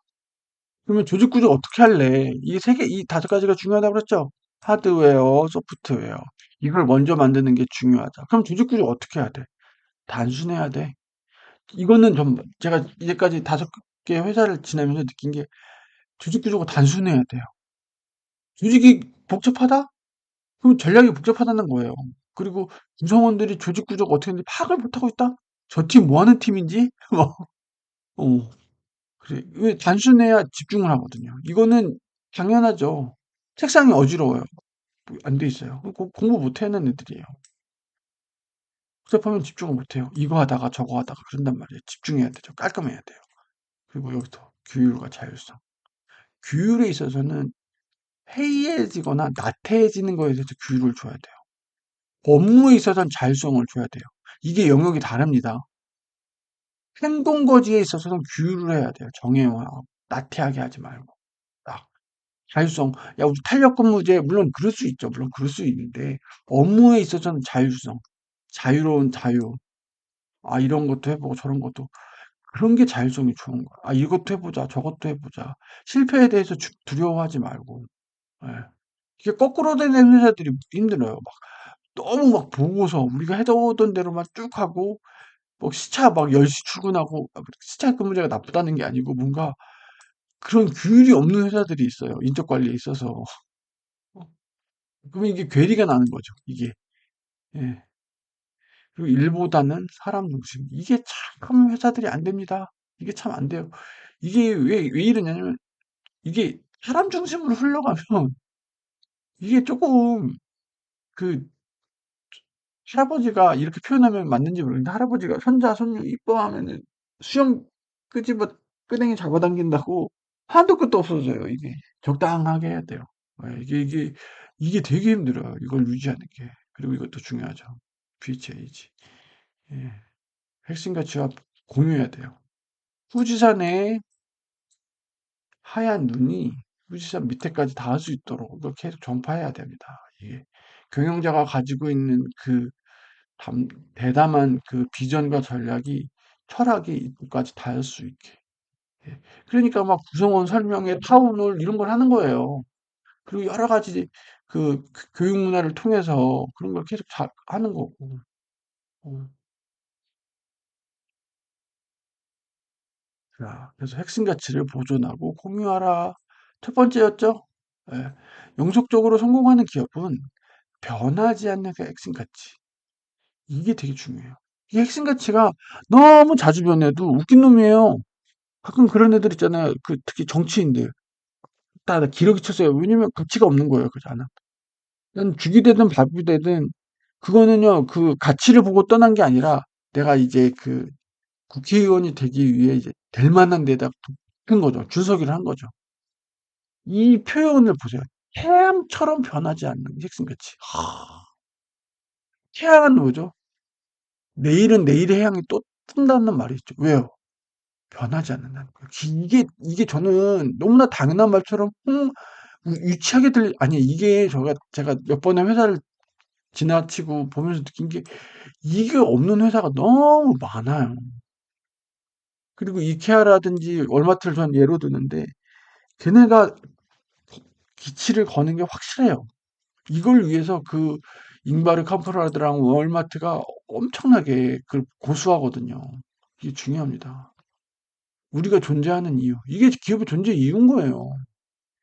그러면 조직 구조 어떻게 할래? 이 다섯 가지가 중요하다고 그랬죠? 하드웨어, 소프트웨어. 이걸 먼저 만드는 게 중요하다. 그럼 조직 구조 어떻게 해야 돼? 단순해야 돼. 이거는 좀 제가 이제까지 다섯 개 회사를 지나면서 느낀 게 조직 구조가 단순해야 돼요. 조직이 복잡하다? 그럼 전략이 복잡하다는 거예요. 그리고 구성원들이 조직 구조가 어떻게 되는지 파악을 못하고 있다? 저 팀 뭐 하는 팀인지? 뭐, 그래. 왜 단순해야 집중을 하거든요. 이거는 당연하죠. 책상이 어지러워요. 안 돼 있어요. 공부 못 하는 애들이에요. 복잡하면 집중을 못 해요. 이거 하다가 저거 하다가 그런단 말이에요. 집중해야 되죠. 깔끔해야 돼요. 그리고 여기서 규율과 자율성. 규율에 있어서는 해이해지거나 나태해지는 거에 대해서 규율을 줘야 돼요. 업무에 있어서는 자율성을 줘야 돼요. 이게 영역이 다릅니다. 행동거지에 있어서는 규율을 해야 돼요. 정형화하고 나태하게 하지 말고. 딱 자율성. 야, 우리 탄력 근무제 물론 그럴 수 있죠. 물론 그럴 수 있는데 업무에 있어서는 자율성, 자유로운 자유. 아, 이런 것도 해보고 저런 것도 그런 게 자율성이 좋은 거야. 아, 이것도 해보자, 저것도 해보자. 실패에 대해서 두려워하지 말고. 예. 이게 거꾸로 되는 회사들이 힘들어요. 막 너무 막 보고서 우리가 해오던 대로만 쭉 하고 뭐 시차 막 10시 출근하고 시차 근무제가 나쁘다는 게 아니고 뭔가 그런 규율이 없는 회사들이 있어요. 인적 관리에 있어서. 어, 그러면 이게 괴리가 나는 거죠. 이게. 예. 그리고 일보다는 사람 중심. 이게 참 회사들이 안 됩니다. 이게 참 안 돼요. 이게 왜 이러냐면 이게 사람 중심으로 흘러가면 이게 조금 그 할아버지가 이렇게 표현하면 맞는지 모르겠는데 할아버지가 손자 손녀 이뻐하면은 수염 끄집어 끄댕이 잡아당긴다고 한도 끝도 없어져요. 이게 적당하게 해야 돼요. 예, 이게 되게 힘들어요. 이걸 유지하는 게. 그리고 이것도 중요하죠. VHAG. 예, 핵심 가치와 공유해야 돼요. 후지산에 하얀 눈이 후지산 밑에까지 닿을 수 있도록 이걸 계속 전파해야 됩니다. 이게 경영자가 가지고 있는 그 대담한 그 비전과 전략이 철학이 이곳까지 닿을 수 있게. 예. 그러니까 막 구성원 설명회, 타운홀 이런 걸 하는 거예요. 그리고 여러 가지 교육 문화를 통해서 그런 걸 계속 하는 거고. 어. 자, 그래서 핵심 가치를 보존하고 공유하라. 첫 번째였죠. 예. 영속적으로 성공하는 기업은 변하지 않는 그 핵심 가치. 이게 되게 중요해요. 이 핵심 가치가 너무 자주 변해도 웃긴 놈이에요. 가끔 그런 애들 있잖아요. 특히 정치인들. 다 기러기 쳤어요. 왜냐면 가치가 없는 거예요. 그잖아. 난 죽이 되든 밥이 되든 그거는요. 그 가치를 보고 떠난 게 아니라 내가 이제 그 국회의원이 되기 위해 이제 될 만한 데다 한 거죠. 줄서기를 한 거죠. 이 표현을 보세요. 태양처럼 변하지 않는 핵심 가치. 태양은 뭐죠? 내일은 내일의 해양이 또 뜬다는 말이 있죠. 왜요? 변하지 않는다는 거예요. 이게 저는 너무나 당연한 말처럼 유치하게 아니, 이게 제가 몇 번의 회사를 지나치고 보면서 느낀 게, 이게 없는 회사가 너무 많아요. 그리고 이케아라든지 월마트를 전 예로 드는데, 걔네가 기치를 거는 게 확실해요. 이걸 위해서 잉바르 캄프라드랑 월마트가 엄청나게 고수하거든요. 이게 중요합니다. 우리가 존재하는 이유. 이게 기업의 존재 이유인 거예요.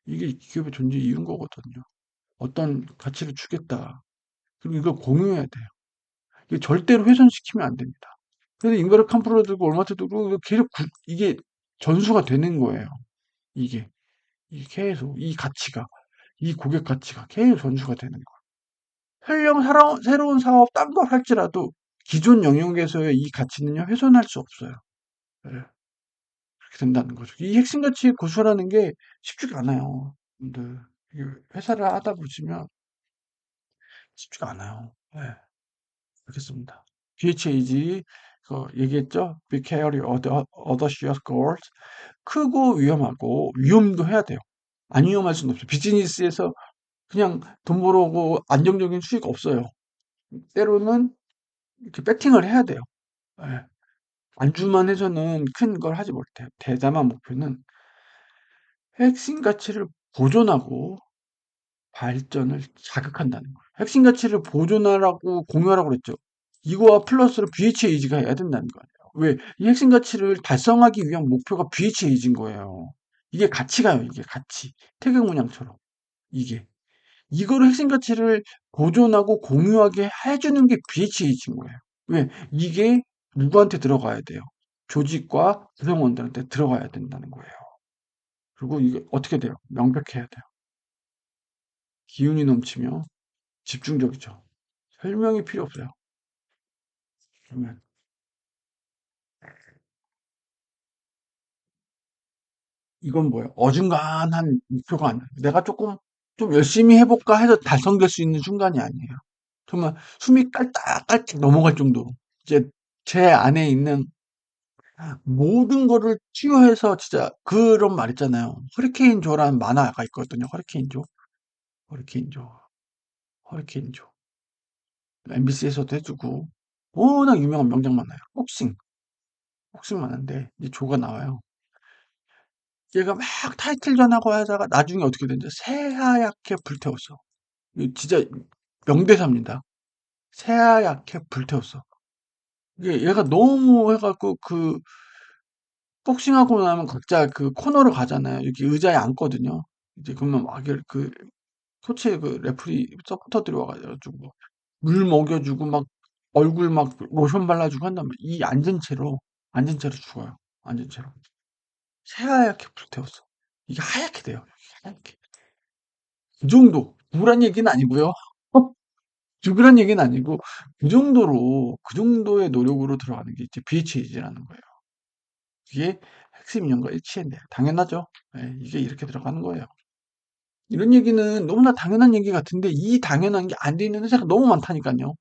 이게 기업의 존재 이유인 거거든요. 어떤 가치를 주겠다. 그리고 이걸 공유해야 돼요. 이게 절대로 훼손시키면 안 됩니다. 그래서 인베르 캄프로 들고 월마트 들고 계속 이게 전수가 되는 거예요. 이게. 이게 계속 이 가치가 이 고객 가치가 계속 전수가 되는 거예요. 설령 새로운 사업 딴 걸 할지라도 기존 영역에서의 이 가치는요 훼손할 수 없어요. 예. 그렇게 된다는 거죠. 이 핵심 가치 고수라는 게 쉽지가 않아요. 근데 이게 회사를 하다 보시면 쉽지가 않아요. 예. 알겠습니다. BHAG 얘기했죠. Be carry audacious goals. 크고 위험하고 위험도 해야 돼요. 안 위험할 수는 없어요. 비즈니스에서 그냥 돈 벌어오고 안정적인 수익 없어요. 때로는 이렇게 배팅을 해야 돼요. 예. 안주만 해서는 큰 걸 하지 못해요. 대담한 목표는 핵심 가치를 보존하고 발전을 자극한다는 거예요. 핵심 가치를 보존하라고 공유하라고 그랬죠. 이거와 플러스로 BHAG가 해야 된다는 거예요. 왜? 이 핵심 가치를 달성하기 위한 목표가 BHAG인 거예요. 이게 가치가요, 이게 가치. 태극 문양처럼. 이게. 이거를 핵심 가치를 보존하고 공유하게 해주는 게 BHAG인 거예요. 왜? 이게 누구한테 들어가야 돼요? 조직과 구성원들한테 들어가야 된다는 거예요. 그리고 이게 어떻게 돼요? 명백해야 돼요. 기운이 넘치며 집중적이죠. 설명이 필요 없어요. 그러면 이건 뭐예요? 어중간한 목표가 아니에요. 내가 조금 좀 열심히 해볼까 해서 달성될 수 있는 순간이 아니에요. 정말 숨이 깔딱깔딱 넘어갈 정도로 이제 제 안에 있는 모든 거를 치유해서 진짜 그런 말 있잖아요. 허리케인 조라는 만화가 있거든요. 허리케인 조, 허리케인 조, 허리케인 조. MBC에서도 해주고 워낙 유명한 명작 만화예요. 복싱 만화인데 이제 조가 나와요. 얘가 막 타이틀전하고 하다가 나중에 어떻게 되는지 새하얗게 불태웠어. 이거 진짜 명대사입니다. 새하얗게 불태웠어. 이게 얘가 너무 해갖고 복싱하고 나면 각자 그 코너로 가잖아요. 이렇게 의자에 앉거든요. 이제 그러면 막 그 코치 그 레프리 서포터들이 와가지고 물 먹여주고 막 얼굴 막 로션 발라주고 한단 말이야. 이 앉은 채로 죽어요. 앉은 채로. 새하얗게 불태웠어. 이게 하얗게 돼요. 하얗게. 그 정도. 죽으란 얘기는 아니고요. 죽으란 얘기는 아니고 그 정도의 노력으로 들어가는 게 이제 BHAG라는 거예요. 이게 핵심 인형과 일치했네요. 당연하죠. 예, 이게 이렇게 들어가는 거예요. 이런 얘기는 너무나 당연한 얘기 같은데 이 당연한 게 안 돼 있는 회사가 너무 많다니까요.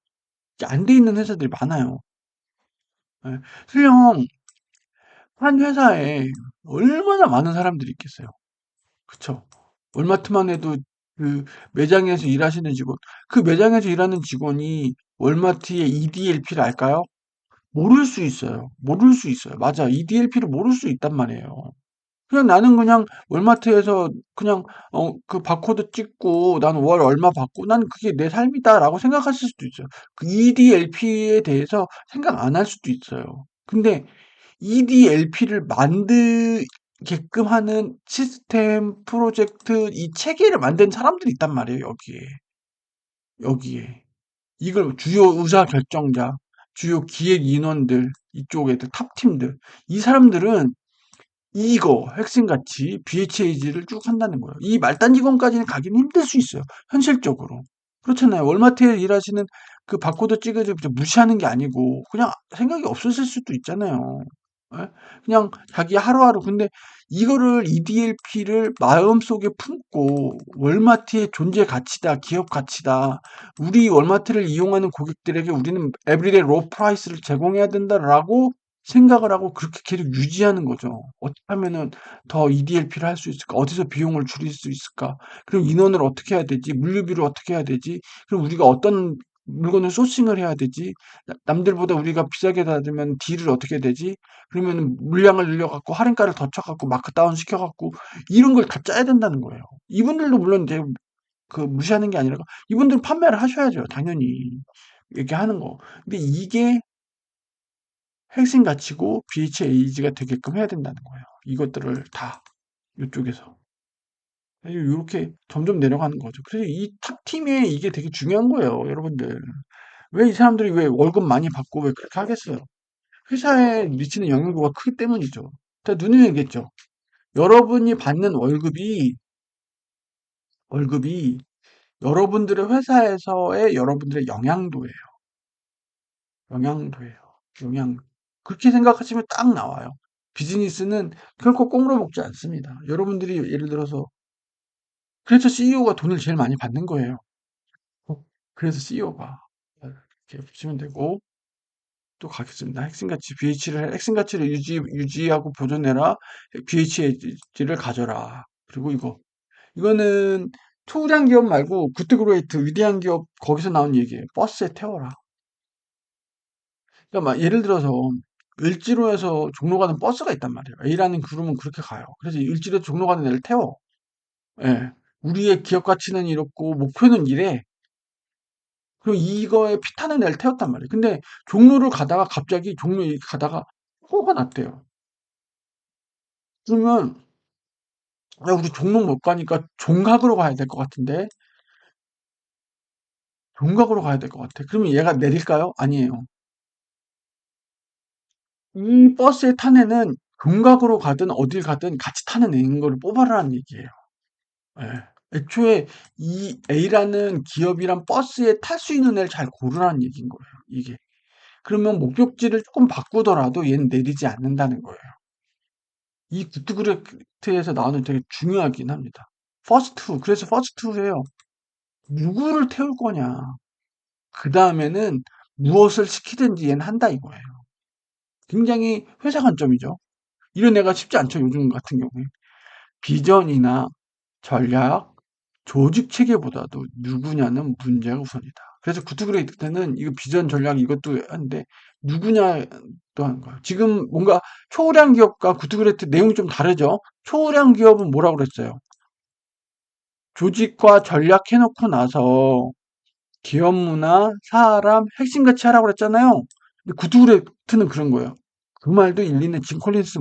안 돼 있는 회사들이 많아요. 예. 설령 한 회사에 얼마나 많은 사람들이 있겠어요. 그쵸? 월마트만 해도 그 매장에서 일하시는 직원, 그 매장에서 일하는 직원이 월마트의 EDLP를 알까요? 모를 수 있어요. 모를 수 있어요. 맞아. EDLP를 모를 수 있단 말이에요. 그냥 나는 그냥 월마트에서 그냥 그 바코드 찍고 난 월 얼마 받고 난 그게 내 삶이다라고 생각하실 수도 있어요. 그 EDLP에 대해서 생각 안 할 수도 있어요. 근데 EDLP를 만들게끔 하는 시스템, 프로젝트, 이 체계를 만든 사람들이 있단 말이에요, 여기에. 여기에. 이걸 주요 의사 결정자, 주요 기획 인원들, 이쪽 애들, 탑팀들. 이 사람들은 이거 핵심가치 BHAG를 쭉 한다는 거예요. 이 말단 직원까지는 가기는 힘들 수 있어요. 현실적으로. 그렇잖아요. 월마트에 일하시는 그 바코드 찍어서 무시하는 게 아니고 그냥 생각이 없으실 수도 있잖아요. 예? 그냥 자기 하루하루 근데 이거를 EDLP를 마음속에 품고 월마트의 존재 가치다, 기업 가치다. 우리 월마트를 이용하는 고객들에게 우리는 에브리데이 로우 프라이스를 제공해야 된다라고 생각을 하고 그렇게 계속 유지하는 거죠. 어떻게 하면은 더 EDLP를 할 수 있을까? 어디서 비용을 줄일 수 있을까? 그럼 인원을 어떻게 해야 되지? 물류비를 어떻게 해야 되지? 그럼 우리가 어떤 물건을 소싱을 해야 되지? 남들보다 우리가 비싸게 받으면 딜을 어떻게 해야 되지? 그러면 물량을 늘려갖고 할인가를 더 쳐갖고 마크 다운 시켜갖고 이런 걸 다 짜야 된다는 거예요. 이분들도 물론 이제 그 무시하는 게 아니라 이분들은 판매를 하셔야죠. 당연히. 이렇게 하는 거. 근데 이게 핵심 가치고 BHAG가 되게끔 해야 된다는 거예요. 이것들을 다 이쪽에서 요렇게 점점 내려가는 거죠. 그래서 이 탑팀에 이게 되게 중요한 거예요, 여러분들. 왜 이 사람들이 왜 월급 많이 받고 왜 그렇게 하겠어요? 회사에 미치는 영향도가 크기 때문이죠. 제가 누누이 얘기했죠. 여러분이 받는 월급이 여러분들의 회사에서의 여러분들의 영향도예요. 영향도예요. 영향. 그렇게 생각하시면 딱 나와요. 비즈니스는 결코 꽁으로 먹지 않습니다. 여러분들이 예를 들어서 그래서 CEO가 돈을 제일 많이 받는 거예요. 그래서 CEO가 이렇게 보시면 되고 또 가겠습니다. 핵심 가치를 유지하고 보존해라. BH를 가져라. 그리고 이거는 초우량 기업 말고 굿드그레이트 위대한 기업 거기서 나온 얘기예요. 버스에 태워라. 그러니까 막 예를 들어서 을지로에서 종로 가는 버스가 있단 말이에요. A라는 그룹은 그렇게 가요. 그래서 을지로 종로 가는 애를 태워. 예. 우리의 기업 가치는 이렇고 목표는 이래. 그리고 이거에 피타는 애를 태웠단 말이에요. 근데 종로를 가다가 갑자기 종로에 가다가 사고가 났대요. 그러면 야, 우리 종로 못 가니까 종각으로 가야 될 것 같은데 종각으로 가야 될 것 같아. 그러면 얘가 내릴까요? 아니에요. 이 버스에 탄 애는 종각으로 가든 어딜 가든 같이 타는 애인 거를 뽑아라는 얘기예요. 예. 애초에 이 A라는 기업이란 버스에 탈 수 있는 애를 잘 고르라는 얘기인 거예요. 이게. 그러면 목적지를 조금 바꾸더라도 얘는 내리지 않는다는 거예요. 이 굿그레이트에서 나오는 되게 중요하긴 합니다. 그래서 퍼스트예요. 누구를 태울 거냐. 그 다음에는 무엇을 시키든지 얘는 한다 이거예요. 굉장히 회사 관점이죠. 이런 애가 쉽지 않죠. 요즘 같은 경우에. 비전이나 전략, 조직 체계보다도 누구냐는 문제가 우선이다. 그래서 굿그레이트 때는 이거 비전 전략 이것도 하는데 누구냐도 하는 거예요. 지금 뭔가 초우량 기업과 굿그레이트 내용이 좀 다르죠. 초우량 기업은 뭐라고 그랬어요? 조직과 전략 해놓고 나서 기업 문화, 사람, 핵심 가치 하라고 그랬잖아요. 근데 굿그레이트는 그런 거예요. 그 말도 일리는 짐 콜린스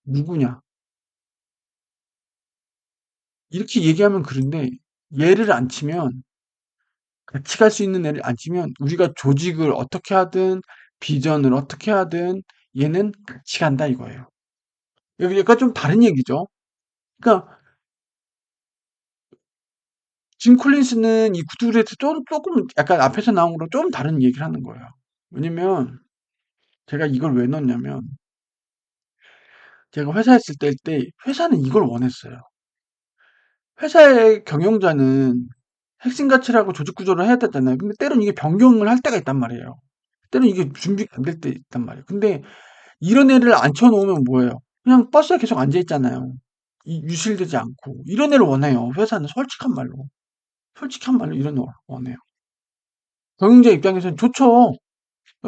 누구냐? 이렇게 얘기하면 그런데 얘를 안 치면 같이 갈 수 있는 애를 안 치면 우리가 조직을 어떻게 하든 비전을 어떻게 하든 얘는 같이 간다 이거예요. 여기 약간 좀 다른 얘기죠. 그러니까 짐 콜린스는 이 구두레트 조금 약간 앞에서 나온 거랑 좀 다른 얘기를 하는 거예요. 왜냐면 제가 이걸 왜 넣었냐면 제가 회사에 있을 때 회사는 이걸 원했어요. 회사의 경영자는 핵심 가치라고 조직 구조를 해야 되잖아요. 근데 때로는 이게 변경을 할 때가 있단 말이에요. 때로는 이게 준비가 안 될 때 있단 말이에요. 근데 이런 애를 앉혀놓으면 뭐예요? 그냥 버스에 계속 앉아있잖아요. 유실되지 않고. 이런 애를 원해요. 회사는 솔직한 말로. 솔직한 말로 이런 애를 원해요. 경영자 입장에서는 좋죠.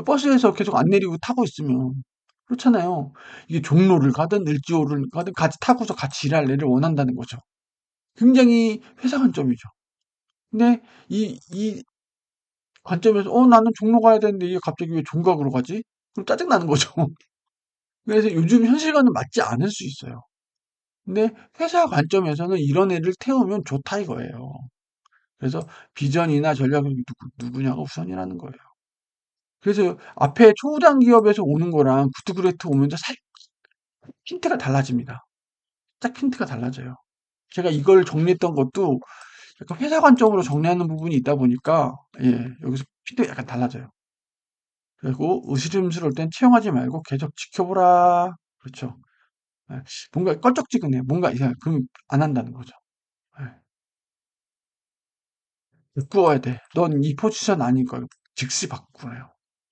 버스에서 계속 안 내리고 타고 있으면. 그렇잖아요. 이게 종로를 가든 일지호를 가든 같이 타고서 같이 일할 애를 원한다는 거죠. 굉장히 회사 관점이죠. 근데 이 관점에서 나는 종로 가야 되는데 이게 갑자기 왜 종각으로 가지? 그럼 짜증나는 거죠. 그래서 요즘 현실과는 맞지 않을 수 있어요. 근데 회사 관점에서는 이런 애를 태우면 좋다 이거예요. 그래서 비전이나 전략이 누구냐가 우선이라는 거예요. 그래서 앞에 초당 기업에서 오는 거랑 구트그레이트 오면서 살 힌트가 달라집니다. 딱 힌트가 달라져요. 제가 이걸 정리했던 것도 약간 회사 관점으로 정리하는 부분이 있다 보니까 여기서 힌트가 약간 달라져요. 그리고 으스름스러울 땐 채용하지 말고 계속 지켜보라. 그렇죠. 예, 뭔가 껄쩍지근해. 뭔가 그럼 안 한다는 거죠. 예. 바꾸어야 돼. 넌 이 포지션 아니니까 즉시 바꾸래요.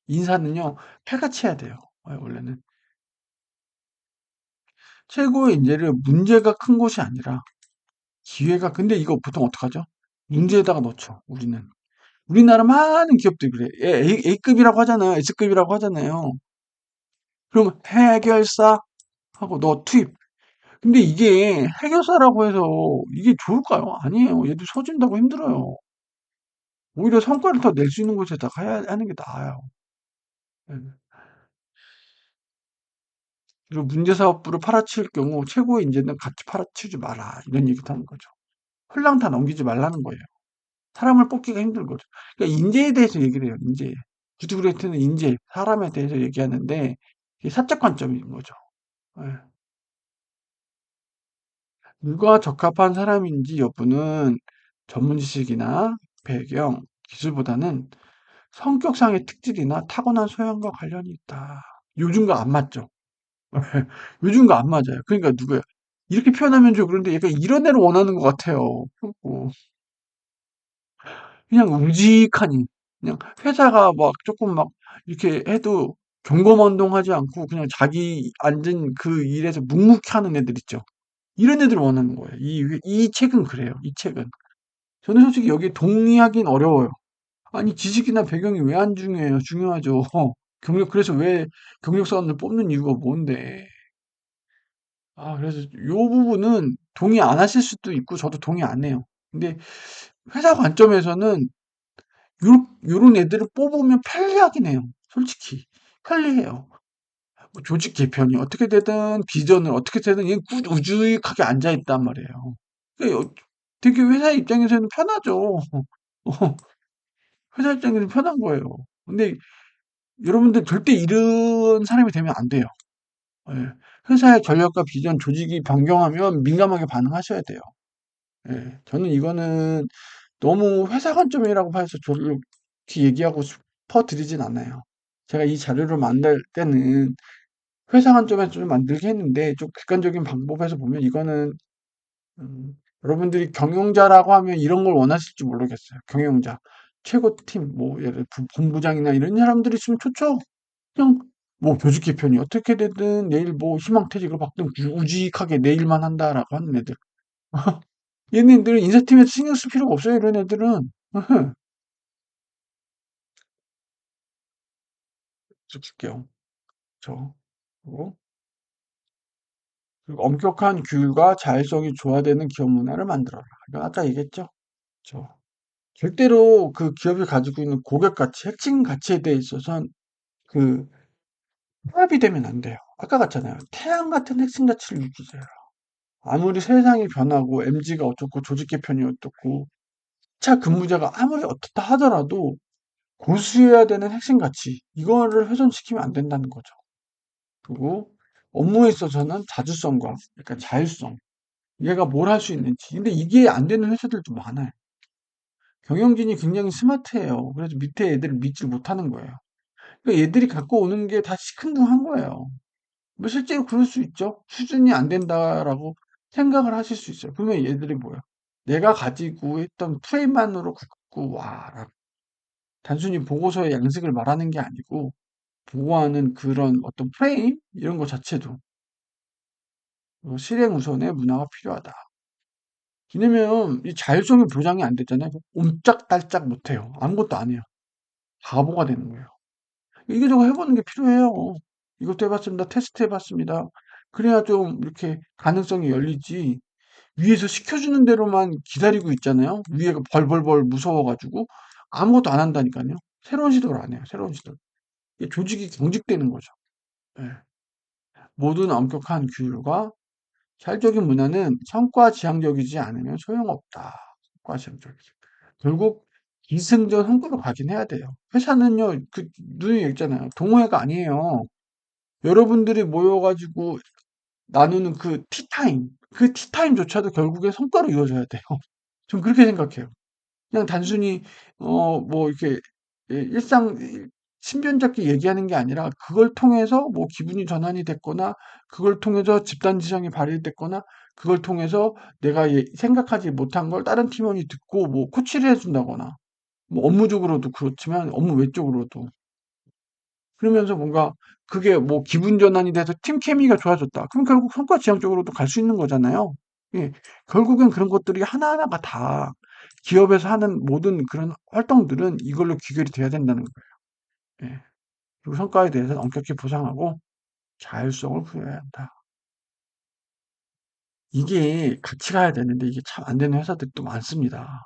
인사는요, 칼같이 해야 돼요. 원래는. 최고의 인재를 문제가 큰 곳이 아니라 근데 이거 보통 어떡하죠? 문제에다가 넣죠, 우리는. 우리나라 많은 기업들이 그래. A급이라고 하잖아요. S급이라고 하잖아요. 그러면 해결사 하고 너 투입. 근데 이게 해결사라고 해서 이게 좋을까요? 아니에요. 얘들 서준다고 힘들어요. 오히려 성과를 더 낼 수 있는 곳에다가 해야 하는 게 나아요. 예. 그리고 문제사업부를 팔아치울 경우 최고의 인재는 같이 팔아치우지 마라. 이런 얘기도 하는 거죠. 홀랑 다 넘기지 말라는 거예요. 사람을 뽑기가 힘든 거죠. 그러니까 인재에 대해서 얘기를 해요. 인재. 구드그레이트는 인재, 사람에 대해서 얘기하는데 이게 사적 관점인 거죠. 예. 누가 적합한 사람인지 여부는 전문 지식이나 배경, 기술보다는 성격상의 특질이나 타고난 소양과 관련이 있다. 요즘과 안 맞죠? 요즘과 안 맞아요. 그러니까 누구야? 이렇게 표현하면 좋 그런데 얘가 이런 애를 원하는 것 같아요. 그냥 우직하니 그냥 회사가 막 조금 막 이렇게 해도 경거만동하지 않고 그냥 자기 앉은 그 일에서 묵묵히 하는 애들 있죠. 이런 애들을 원하는 거예요. 이 책은 그래요. 이 책은. 저는 솔직히 여기에 동의하긴 어려워요. 아니, 지식이나 배경이 왜 안 중요해요? 중요하죠. 그래서 왜 경력사원을 뽑는 이유가 뭔데? 그래서 요 부분은 동의 안 하실 수도 있고, 저도 동의 안 해요. 근데 회사 관점에서는 요런 애들을 뽑으면 편리하긴 해요. 솔직히. 편리해요. 뭐 조직 개편이 어떻게 되든 비전을 어떻게 되든 얘 우직하게 앉아있단 말이에요. 그러니까 되게 회사 입장에서는 편하죠. 어, 회사 입장에서는 편한 거예요. 근데 여러분들 절대 이런 사람이 되면 안 돼요. 예. 회사의 전략과 비전, 조직이 변경하면 민감하게 반응하셔야 돼요. 예. 저는 이거는 너무 회사 관점이라고 해서 저렇게 얘기하고 싶어 드리진 않아요. 제가 이 자료를 만들 때는 회사 관점에서 좀 만들게 했는데 좀 객관적인 방법에서 보면 이거는 여러분들이 경영자라고 하면 이런 걸 원하실지 모르겠어요. 경영자. 최고팀, 뭐, 예를 들어 본부장이나 이런 사람들이 있으면 좋죠. 그냥, 뭐, 조직 개편이 어떻게 되든 내일 뭐 희망퇴직을 받든 우직하게 내일만 한다라고 하는 애들. 얘네들은 인사팀에서 신경 쓸 필요가 없어요, 이런 애들은. 줄게요. 저. 그리고 엄격한 규율과 자율성이 조화되는 기업 문화를 만들어라. 이거 아까 얘기했죠? 저. 절대로 그 기업이 가지고 있는 고객 가치, 핵심 가치에 대해 있어서는 그 통합이 되면 안 돼요. 아까 같잖아요. 태양 같은 핵심 가치를 유지해요. 아무리 세상이 변하고 MZ가 어떻고 조직 개편이 어떻고 차 근무자가 아무리 어떻다 하더라도 고수해야 되는 핵심 가치 이거를 훼손시키면 안 된다는 거죠. 그리고 업무에 있어서는 자주성과 그러니까 자율성 얘가 뭘 할 수 있는지 근데 이게 안 되는 회사들도 많아요. 경영진이 굉장히 스마트해요. 그래서 밑에 애들을 믿지 못하는 거예요. 그러니까 얘들이 갖고 오는 게 다 시큰둥한 거예요. 뭐 실제로 그럴 수 있죠. 수준이 안 된다라고 생각을 하실 수 있어요. 그러면 얘들이 뭐야? 내가 가지고 있던 프레임만으로 갖고 와라. 단순히 보고서의 양식을 말하는 게 아니고 보고하는 그런 어떤 프레임 이런 거 자체도 실행 우선의 문화가 필요하다. 왜냐면 이 자율성이 보장이 안 됐잖아요. 옴짝달짝 못해요. 아무것도 안 해요. 바보가 되는 거예요. 이거저거 해보는 게 필요해요. 이것도 해봤습니다. 테스트 해봤습니다. 그래야 좀 이렇게 가능성이 열리지. 위에서 시켜주는 대로만 기다리고 있잖아요. 위에가 벌벌벌 무서워가지고 아무것도 안 한다니까요. 새로운 시도를 안 해요. 새로운 시도. 이게 조직이 경직되는 거죠. 예. 모든 엄격한 규율과 자율적인 문화는 성과 지향적이지 않으면 소용없다. 성과 지향적이지. 결국 기승전 흥부로 가긴 해야 돼요. 회사는요, 누누이 얘기했잖아요. 동호회가 아니에요. 여러분들이 모여가지고 나누는 그 티타임, 그 티타임조차도 결국에 성과로 이루어져야 돼요. 전 그렇게 생각해요. 그냥 단순히, 뭐, 이렇게, 일상, 신변잡기 얘기하는 게 아니라, 그걸 통해서 뭐 기분이 전환이 됐거나, 그걸 통해서 집단 지성이 발휘됐거나, 그걸 통해서 내가 생각하지 못한 걸 다른 팀원이 듣고 뭐 코치를 해준다거나, 뭐 업무적으로도 그렇지만 업무 외적으로도. 그러면서 뭔가 그게 뭐 기분 전환이 돼서 팀 케미가 좋아졌다. 그럼 결국 성과 지향적으로도 갈 수 있는 거잖아요. 예. 결국엔 그런 것들이 하나하나가 다 기업에서 하는 모든 그런 활동들은 이걸로 귀결이 돼야 된다는 거예요. 예. 그리고 성과에 대해서는 엄격히 보상하고 자율성을 부여해야 한다. 이게 같이 가야 되는데 이게 참 안 되는 회사들이 또 많습니다.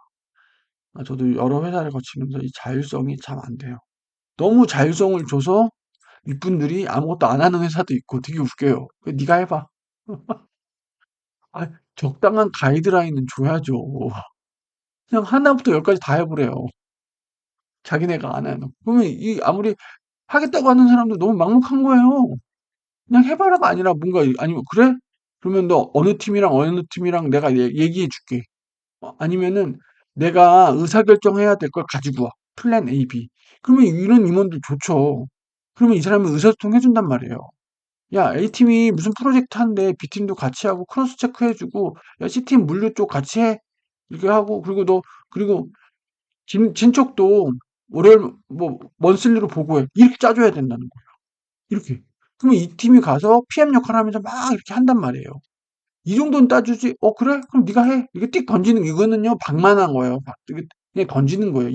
저도 여러 회사를 거치면서 이 자율성이 참 안 돼요. 너무 자율성을 줘서 윗분들이 아무것도 안 하는 회사도 있고 되게 웃겨요. 네가 해봐. 적당한 가이드라인은 줘야죠. 그냥 하나부터 열까지 다 해보래요. 자기네가 안 해요. 그러면 아무리 하겠다고 하는 사람도 너무 막막한 거예요. 그냥 해봐라가 아니라 뭔가, 아니면, 그래? 그러면 너 어느 팀이랑 어느 팀이랑 내가 얘기해 줄게. 아니면은 내가 의사결정해야 될 걸 가지고 와. 플랜 A, B. 그러면 이런 임원들 좋죠. 그러면 이 사람은 의사소통 해준단 말이에요. 야, A팀이 무슨 프로젝트 하는데 B팀도 같이 하고 크로스 체크 해주고, 야, C팀 물류 쪽 같이 해. 이렇게 하고, 그리고 너, 그리고 진척도 월요일, 뭐, 먼슬리로 보고해. 이렇게 짜줘야 된다는 거예요. 이렇게. 그러면 이 팀이 가서 PM 역할 하면서 막 이렇게 한단 말이에요. 이 정도는 따주지. 그래? 그럼 네가 해. 이게 띡 던지는 이거는요. 방만한 거예요. 이게 그냥 던지는 거예요.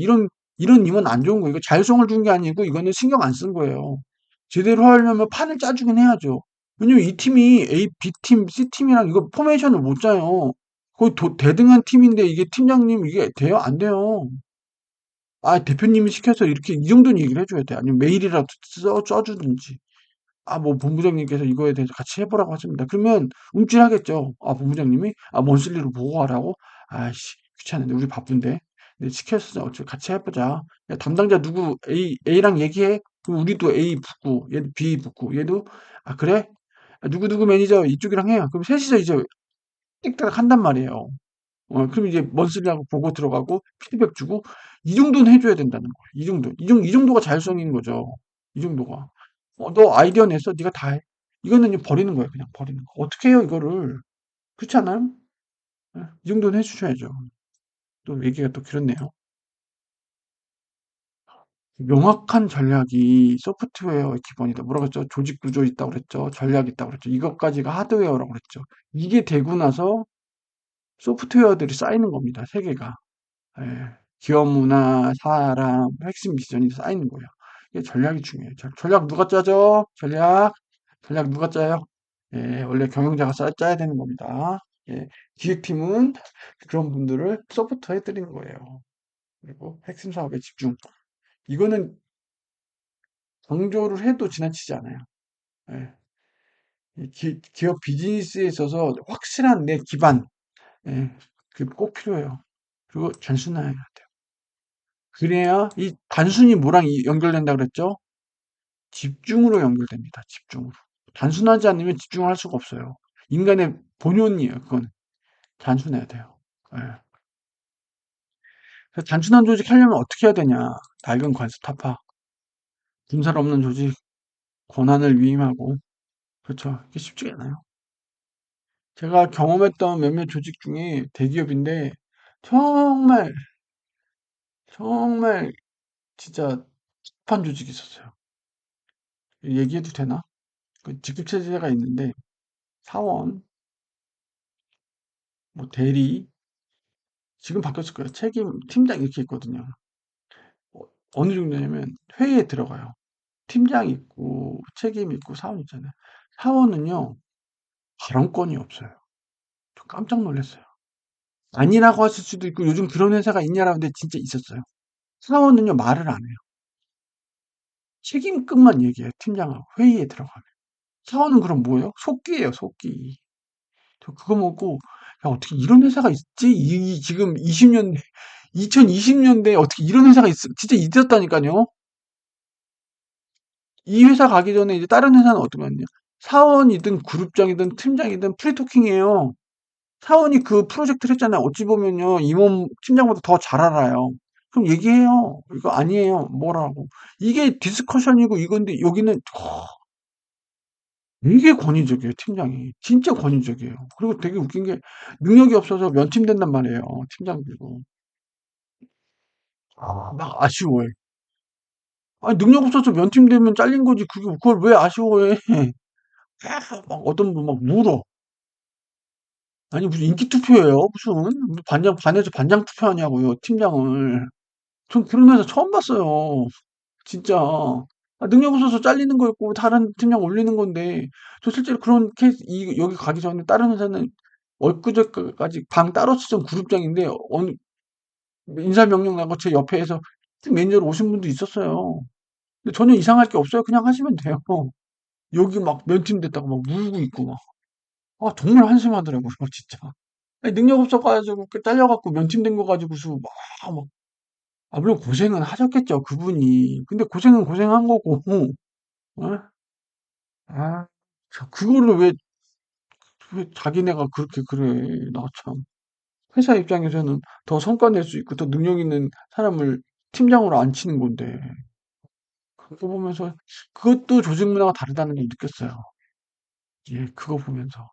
이런 임은 안 좋은 거예요. 이거 자율성을 준 게 아니고 이거는 신경 안 쓴 거예요. 제대로 하려면 판을 짜주긴 해야죠. 왜냐면 이 팀이 A, B팀, C팀이랑 이거 포메이션을 못 짜요. 거의 대등한 팀인데 이게 팀장님 이게 돼요? 안 돼요. 대표님이 시켜서 이렇게 이 정도는 얘기를 해줘야 돼. 아니면 메일이라도 써주든지. 뭐, 본부장님께서 이거에 대해서 같이 해보라고 하십니다. 그러면 움찔하겠죠. 본부장님이? 먼슬리로 보고 가라고? 아이씨, 귀찮은데, 우리 바쁜데. 근데 시켰어. 어차피 같이 해보자. 야, 담당자 누구 A랑 얘기해? 그럼 우리도 A 붙고, 얘도 B 붙고, 얘도, 그래? 누구누구 매니저 이쪽이랑 해요. 그럼 셋이서 이제 띡딱 한단 말이에요. 그럼 이제 먼슬리하고 보고 들어가고, 피드백 주고, 이 정도는 해줘야 된다는 거예요. 이 정도. 이 정도가 자율성인 거죠. 이 정도가. 너 아이디어 냈어? 네가 다 해. 이거는 그냥 버리는 거예요. 그냥 버리는 거. 어떻게 해요, 이거를? 그렇지 않아요? 예, 이 정도는 해주셔야죠. 또 얘기가 또 길었네요. 명확한 전략이 소프트웨어의 기본이다. 뭐라고 했죠? 조직 구조 있다고 그랬죠. 전략 있다고 그랬죠. 이것까지가 하드웨어라고 그랬죠. 이게 되고 나서 소프트웨어들이 쌓이는 겁니다. 세 개가. 예. 기업 문화, 사람, 핵심 미션이 쌓이는 거예요. 이게 전략이 중요해요. 전략 누가 짜죠? 전략 누가 짜요? 예, 원래 경영자가 짜야 되는 겁니다. 예, 기획팀은 그런 분들을 서포터 해드리는 거예요. 그리고 핵심 사업에 집중. 이거는 강조를 해도 지나치지 않아요. 예, 이 기업 비즈니스에 있어서 확실한 내 기반, 예, 그게 꼭 필요해요. 그리고 단순해야 돼요. 그래야 이 단순히 뭐랑 연결된다 그랬죠? 집중으로 연결됩니다. 집중으로. 단순하지 않으면 집중을 할 수가 없어요. 인간의 본연이에요. 그건 단순해야 돼요. 예. 그래서 단순한 조직 하려면 어떻게 해야 되냐? 낡은 관습 타파, 군살 없는 조직, 권한을 위임하고, 그렇죠. 이게 쉽지가 않아요. 제가 경험했던 몇몇 조직 중에 대기업인데 정말 정말 진짜 급한 조직이 있었어요. 얘기해도 되나? 그 직급체제가 있는데 사원, 뭐 대리, 지금 바뀌었을 거예요. 책임 팀장 이렇게 있거든요. 어, 어느 정도냐면 회의에 들어가요. 팀장 있고 책임 있고 사원 있잖아요. 사원은요 발언권이 없어요. 저 깜짝 놀랐어요. 아니라고 하실 수도 있고 요즘 그런 회사가 있냐라고 하는데 진짜 있었어요. 사원은요 말을 안 해요. 책임급만 얘기해요. 팀장하고 회의에 들어가면. 사원은 그럼 뭐예요? 속기예요, 속기. 저 그거 먹고 야 어떻게 이런 회사가 있지? 지금 20년대 2020년대에 어떻게 이런 회사가 진짜 있었다니까요. 이 회사 가기 전에 이제 다른 회사는 어떤 거였냐? 사원이든 그룹장이든 팀장이든 프리토킹이에요. 사원이 그 프로젝트를 했잖아요. 어찌 보면요, 임원 팀장보다 더 잘 알아요. 그럼 얘기해요. 이거 아니에요. 뭐라고. 이게 디스커션이고 이건데 여기는 되게 권위적이에요, 팀장이. 진짜 권위적이에요. 그리고 되게 웃긴 게 능력이 없어서 면팀된단 말이에요, 팀장들도. 막 아쉬워해. 아니, 능력 없어서 면팀되면 잘린 거지. 그걸 왜 아쉬워해? 막 어떤 분 막 물어. 아니, 무슨 인기 투표예요? 무슨 반에서 반장 투표하냐고요, 팀장을. 전 그런 회사 처음 봤어요. 진짜. 능력 없어서 잘리는 거였고, 다른 팀장 올리는 건데, 저 실제로 그런 케이스, 여기 가기 전에 다른 회사는 엊그저께까지 방 따로 쓰던 그룹장인데, 인사 명령 나고 제 옆에서 팀 매니저로 오신 분도 있었어요. 근데 전혀 이상할 게 없어요. 그냥 하시면 돼요. 여기 막 면팀 됐다고 막 울고 있고 막. 정말 한심하더라고요, 진짜. 아니, 능력 없어가지고 잘려갖고 면팀 된 거 가지고서 막 물론 고생은 하셨겠죠, 그분이. 근데 고생은 고생한 거고, 어? 아, 그거를 왜 자기네가 그렇게 그래. 나 참. 회사 입장에서는 더 성과 낼 수 있고 더 능력 있는 사람을 팀장으로 앉히는 건데. 그거 보면서 그것도 조직 문화가 다르다는 걸 느꼈어요. 예, 그거 보면서.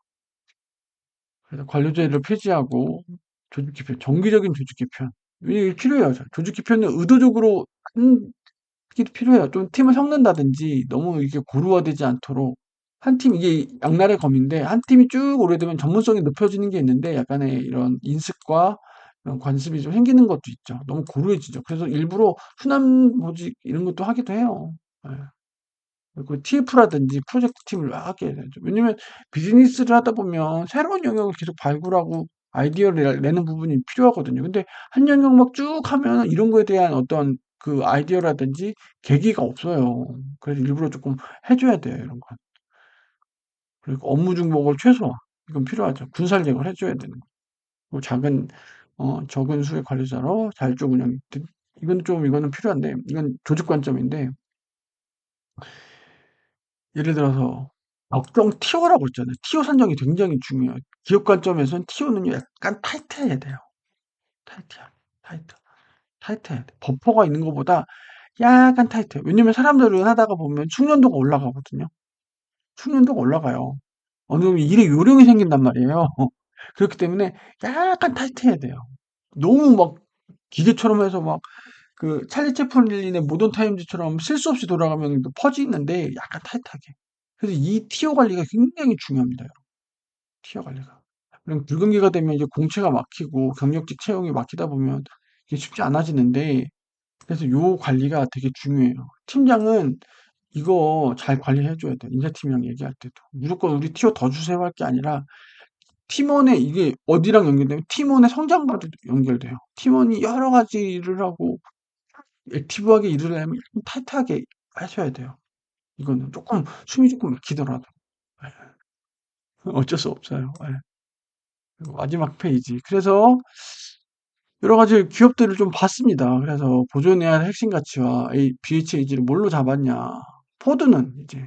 그래서 관료제를 폐지하고 조직 개편, 정기적인 조직 개편. 이게 필요해요. 조직 개편은 의도적으로 한 게 필요해요. 좀 팀을 섞는다든지 너무 이게 고루화되지 않도록 한 팀 이게 양날의 검인데 한 팀이 쭉 오래되면 전문성이 높여지는 게 있는데 약간의 이런 인습과 이런 관습이 좀 생기는 것도 있죠. 너무 고루해지죠. 그래서 일부러 순환 모직 이런 것도 하기도 해요. 예. 그리고 TF라든지 프로젝트 팀을 하게 되죠. 왜냐면 비즈니스를 하다 보면 새로운 영역을 계속 발굴하고 아이디어를 내는 부분이 필요하거든요. 근데 한 영역 막 쭉 하면 이런 거에 대한 어떤 그 아이디어라든지 계기가 없어요. 그래서 일부러 조금 해줘야 돼요, 이런 건. 그리고 업무 중복을 최소화. 이건 필요하죠. 분산력을 해줘야 되는 거. 그리고 적은 수의 관리자로 자율적 운영. 이건 좀, 이거는 필요한데, 이건 조직 관점인데, 예를 들어서 적정 티오라고 있잖아요. 티오 선정이 굉장히 중요해요. 기업 관점에서는 티오는요 약간 타이트해야 돼요. 타이트야. 타이트. 타이트해야 돼. 버퍼가 있는 것보다 약간 타이트해요. 왜냐면 사람들은 하다가 보면 숙련도가 올라가거든요. 숙련도가 올라가요. 어느 정도 일의 요령이 생긴단 말이에요. 그렇기 때문에 약간 타이트해야 돼요. 너무 막 기계처럼 해서 막 그 찰리 채플린의 모던 타임즈처럼 실수 없이 돌아가면 퍼지는데 약간 타이트하게. 그래서 이 티오 관리가 굉장히 중요합니다. 티어 관리가. 그럼 불금기가 되면 이제 공채가 막히고 경력직 채용이 막히다 보면 이게 쉽지 않아지는데 그래서 요 관리가 되게 중요해요. 팀장은 이거 잘 관리해 줘야 돼. 인사팀이랑 얘기할 때도. 무조건 우리 티어 더 주세요 할 게 아니라 팀원의 이게 어디랑 연결되면 팀원의 성장과도 연결돼요. 팀원이 여러 가지 일을 하고 액티브하게 일을 하려면 타이트하게 하셔야 돼요. 이거는 조금 숨이 조금 막히더라도 예. 어쩔 수 없어요. 예. 그리고 마지막 페이지. 그래서 여러 가지 기업들을 좀 봤습니다. 그래서 보존해야 할 핵심 가치와 BHAG를 뭘로 잡았냐. 포드는 이제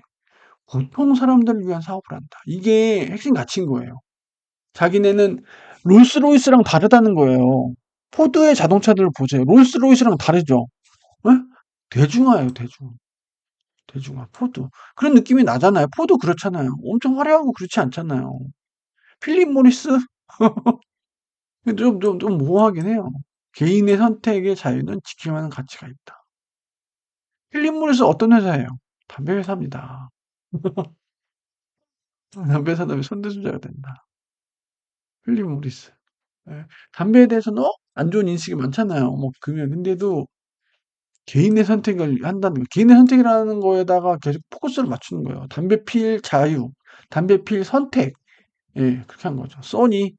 보통 사람들을 위한 사업을 한다. 이게 핵심 가치인 거예요. 자기네는 롤스로이스랑 다르다는 거예요. 포드의 자동차들을 보세요. 롤스로이스랑 다르죠. 예? 대중화예요, 대중화, 포드. 그런 느낌이 나잖아요. 포드 그렇잖아요. 엄청 화려하고 그렇지 않잖아요. 필립 모리스? 좀 모호하긴 해요. 개인의 선택의 자유는 지킬 만한 가치가 있다. 필립 모리스 어떤 회사예요? 담배 회사입니다. 담배 회사다 왜 손대순자가 된다. 필립 모리스. 예. 담배에 대해서는 안 좋은 인식이 많잖아요. 뭐 근데도 개인의 선택을 한다는 거. 개인의 선택이라는 거에다가 계속 포커스를 맞추는 거예요. 담배 필 자유, 담배 필 선택. 예, 그렇게 한 거죠. 소니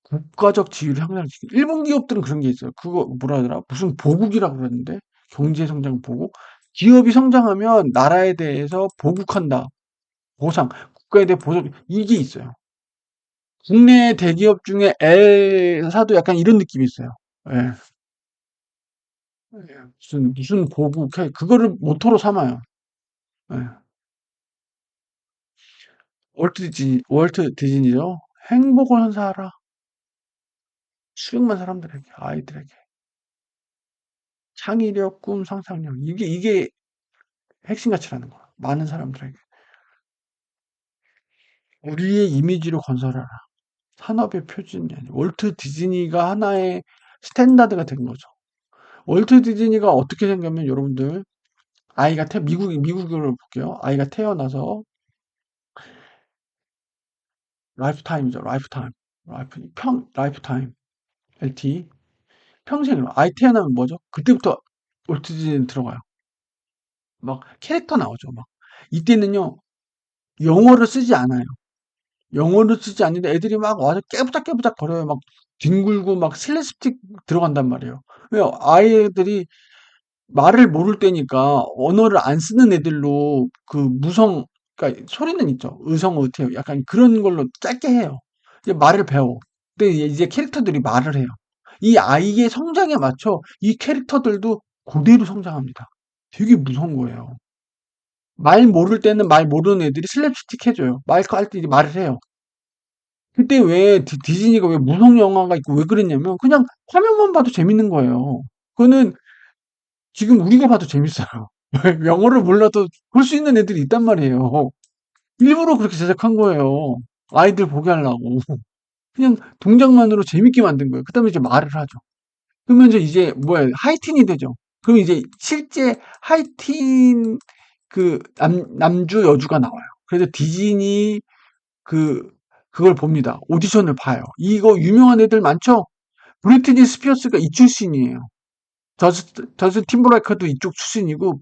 국가적 지위를 향상시키는 일본 기업들은 그런 게 있어요. 그거 뭐라 하더라? 무슨 보국이라고 그러는데 경제 성장 보국. 기업이 성장하면 나라에 대해서 보국한다. 보상, 국가에 대해 보상 이게 있어요. 국내 대기업 중에 L사도 약간 이런 느낌이 있어요. 예. 예. 무슨 보국, 그거를 모토로 삼아요. 예. 월트 디즈니죠. 행복을 선사하라. 수백만 사람들에게, 아이들에게. 창의력, 꿈, 상상력. 이게 핵심 가치라는 거야. 많은 사람들에게. 우리의 이미지를 건설하라. 산업의 표준이 아니라 월트 디즈니가 하나의 스탠다드가 된 거죠. 월트 디즈니가 어떻게 생겼냐면 여러분들 미국으로 볼게요. 아이가 태어나서 라이프타임이죠. 라이프타임 LT 평생으로 아이 태어나면 뭐죠? 그때부터 월트 디즈니 들어가요. 막 캐릭터 나오죠. 막 이때는요 영어를 쓰지 않아요. 영어를 쓰지 않는데 애들이 막 와서 깨부작깨부작 거려요. 막 뒹굴고 막 슬랩스틱 들어간단 말이에요. 왜요? 아이들이 말을 모를 때니까 언어를 안 쓰는 애들로 그 그러니까 소리는 있죠. 의성, 의태 약간 그런 걸로 짧게 해요. 이제 말을 배워. 근데 이제 캐릭터들이 말을 해요. 이 아이의 성장에 맞춰 이 캐릭터들도 그대로 성장합니다. 되게 무서운 거예요. 말 모를 때는 말 모르는 애들이 슬랩스틱 해줘요. 마이크 할 때 이제 말을 해요. 그때 왜 디즈니가 왜 무성 영화가 있고 왜 그랬냐면 그냥 화면만 봐도 재밌는 거예요. 그거는 지금 우리가 봐도 재밌어요. 영어를 몰라도 볼 수 있는 애들이 있단 말이에요. 일부러 그렇게 제작한 거예요. 아이들 보게 하려고. 그냥 동작만으로 재밌게 만든 거예요. 그 다음에 이제 말을 하죠. 그러면 이제 뭐야, 하이틴이 되죠. 그럼 이제 실제 하이틴 그 남주 여주가 나와요. 그래서 디즈니 그, 그걸 봅니다. 오디션을 봐요. 이거 유명한 애들 많죠? 브리트니 스피어스가 이 출신이에요. 저스틴 팀버레이크도 이쪽 출신이고,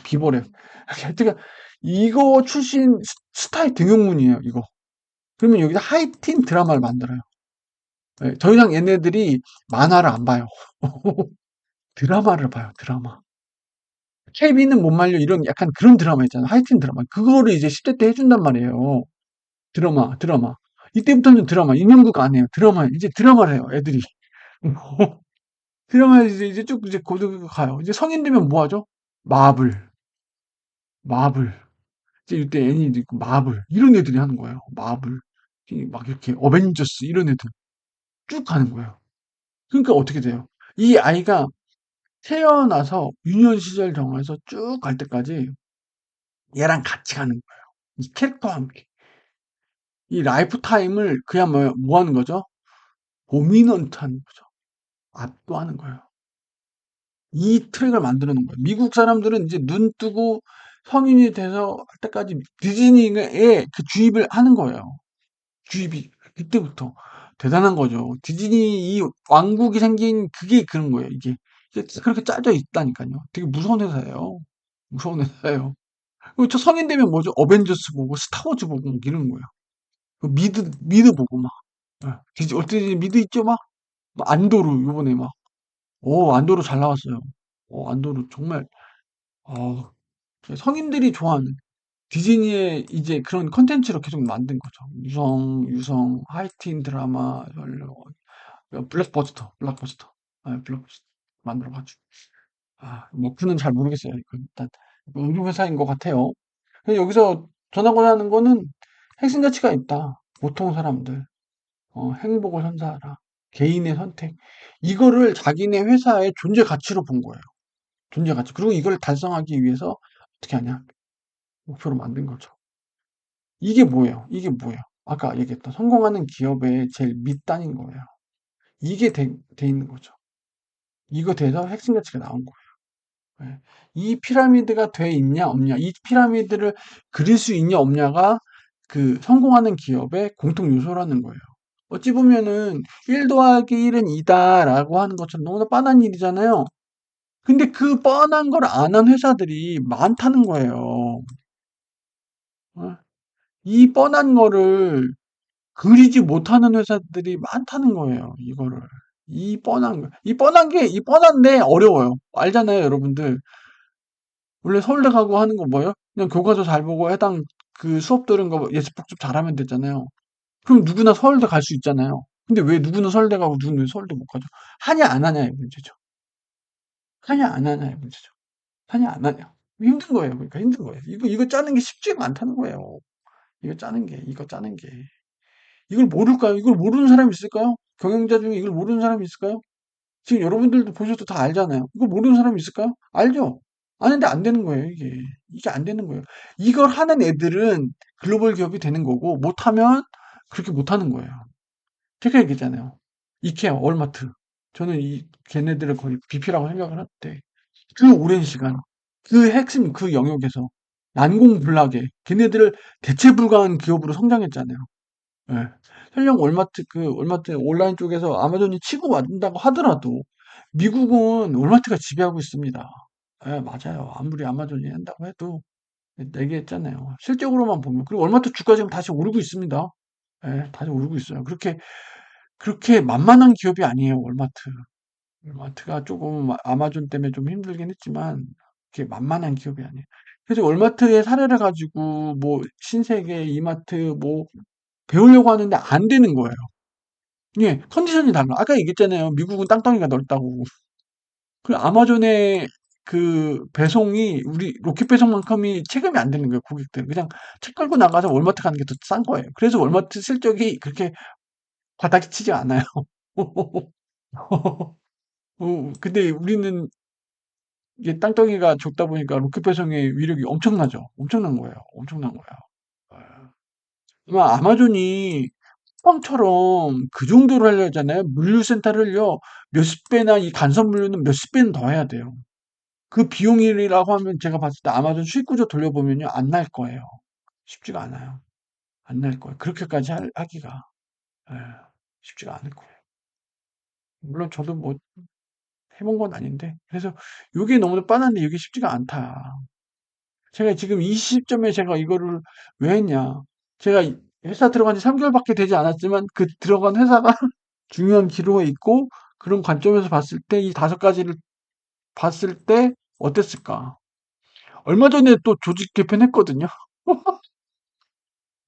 비버래. 하여튼, 이거 출신 스타의 등용문이에요, 이거. 그러면 여기다 하이틴 드라마를 만들어요. 네, 더 이상 얘네들이 만화를 안 봐요. 드라마를 봐요, 드라마. 케비는 못 말려 이런 약간 그런 드라마 있잖아요. 하이틴 드라마. 그거를 이제 10대 때 해준단 말이에요. 드라마. 이때부터는 드라마. 인형극 안 해요. 드라마. 이제 드라마를 해요, 애들이. 드라마 이제 쭉 이제 고등 가요. 이제 성인 되면 뭐 하죠? 마블. 마블. 이제 이때 애니도 있고 마블. 이런 애들이 하는 거예요. 마블. 막 이렇게 어벤져스 이런 애들 쭉 가는 거예요. 그러니까 어떻게 돼요? 이 아이가 태어나서 유년 시절 정화에서 쭉 갈 때까지 얘랑 같이 가는 거예요. 이 캐릭터와 함께. 이 라이프 타임을 그냥 뭐 하는 거죠? 도미넌트 하는 거죠. 압도하는 거예요. 이 트랙을 만들어 놓은 거예요. 미국 사람들은 이제 눈 뜨고 성인이 돼서 할 때까지 디즈니에 그 주입을 하는 거예요. 주입이 그때부터 대단한 거죠. 디즈니 이 왕국이 생긴 그게 그런 거예요. 이게 그렇게 짜져 있다니까요. 되게 무서운 회사예요. 무서운 회사예요. 그리고 저 성인 되면 뭐죠? 어벤져스 보고 스타워즈 보고 막 이러는 거예요. 그 미드 보고 막. 예. 어떻게 미드 있죠? 막 안도르 요번에 막. 오, 안도르 잘 나왔어요. 안도르 정말 어, 성인들이 좋아하는 디즈니의 이제 그런 컨텐츠로 계속 만든 거죠. 유성, 하이틴 드라마, 블록버스터. 아, 블록버스터 만들어가지고. 아, 머프는 잘 모르겠어요. 이건 일단 의료회사인 것 같아요. 근데 여기서 전하고자 하는 거는 핵심 가치가 있다. 보통 사람들 행복을 선사하라. 개인의 선택. 이거를 자기네 회사의 존재 가치로 본 거예요. 존재 가치. 그리고 이걸 달성하기 위해서 어떻게 하냐? 목표로 만든 거죠. 이게 뭐예요? 이게 뭐예요? 아까 얘기했던 성공하는 기업의 제일 밑단인 거예요. 이게 돼 있는 거죠. 이거 돼서 핵심 가치가 나온 거예요. 예. 이 피라미드가 돼 있냐 없냐, 이 피라미드를 그릴 수 있냐 없냐가 그 성공하는 기업의 공통 요소라는 거예요. 어찌 보면은 1 더하기 1은 2다라고 하는 것처럼 너무나 뻔한 일이잖아요. 근데 그 뻔한 걸 안 한 회사들이 많다는 거예요. 어? 이 뻔한 거를 그리지 못하는 회사들이 많다는 거예요, 이거를. 이 뻔한데 어려워요. 알잖아요, 여러분들. 원래 서울대 가고 하는 거 뭐예요? 그냥 교과서 잘 보고 해당 그 수업 들은 거 예습복습 잘하면 되잖아요. 그럼 누구나 서울대 갈 수 있잖아요. 근데 왜 누구는 서울대 가고 누구는 서울대 못 가죠? 하냐 안 하냐의 문제죠. 하냐 안 하냐의 문제죠. 하냐 안 하냐. 힘든 거예요. 그러니까 힘든 거예요. 이거 짜는 게 쉽지가 않다는 거예요. 이거 짜는 게. 이걸 모를까요? 이걸 모르는 사람이 있을까요? 경영자 중에 이걸 모르는 사람이 있을까요? 지금 여러분들도 보셔도 다 알잖아요. 이거 모르는 사람이 있을까요? 알죠? 아는데 안 되는 거예요, 이게. 이게 안 되는 거예요. 이걸 하는 애들은 글로벌 기업이 되는 거고, 못하면 그렇게 못하는 거예요. 제가 얘기했잖아요. 이케아, 월마트. 저는 걔네들을 거의 BP라고 생각을 하는데, 그 오랜 시간, 그 핵심, 그 영역에서 난공불락에 걔네들을 대체 불가한 기업으로 성장했잖아요. 예. 설령 월마트 온라인 쪽에서 아마존이 치고 받는다고 하더라도 미국은 월마트가 지배하고 있습니다. 예, 맞아요. 아무리 아마존이 한다고 해도 얘기했잖아요. 실적으로만 보면. 그리고 월마트 주가 지금 다시 오르고 있습니다. 예, 다시 오르고 있어요. 그렇게 만만한 기업이 아니에요, 월마트. 월마트가 조금 아마존 때문에 좀 힘들긴 했지만, 그렇게 만만한 기업이 아니에요. 그래서 월마트의 사례를 가지고, 뭐, 신세계, 이마트, 뭐, 배우려고 하는데 안 되는 거예요. 예, 컨디션이 달라. 아까 얘기했잖아요. 미국은 땅덩이가 넓다고. 그 아마존의 그 배송이 우리 로켓 배송만큼이 체감이 안 되는 거예요, 고객들. 그냥 차 끌고 나가서 월마트 가는 게 더 싼 거예요. 그래서 월마트 실적이 그렇게 바닥이 치지 않아요. 근데 우리는 이게 땅덩이가 좁다 보니까 로켓 배송의 위력이 엄청나죠. 엄청난 거예요. 엄청난 거예요. 예. 아마 아마존이 쿠팡처럼 그 정도로 하려잖아요. 물류센터를요, 몇십 배나 이 간섭 물류는 몇십 배는 더 해야 돼요. 그 비용이라고 하면 제가 봤을 때 아마존 수익 구조 돌려보면요, 안 날 거예요. 쉽지가 않아요. 안 날 거예요. 그렇게까지 하기가. 예, 쉽지가 않을 거예요. 물론 저도 뭐 해본 건 아닌데. 그래서 요게 너무 뻔한데 이게 쉽지가 않다. 제가 지금 이 시점에 제가 이거를 왜 했냐. 제가 회사 들어간 지 3개월밖에 되지 않았지만 그 들어간 회사가 중요한 기로에 있고 그런 관점에서 봤을 때 이 다섯 가지를 봤을 때 어땠을까? 얼마 전에 또 조직 개편했거든요.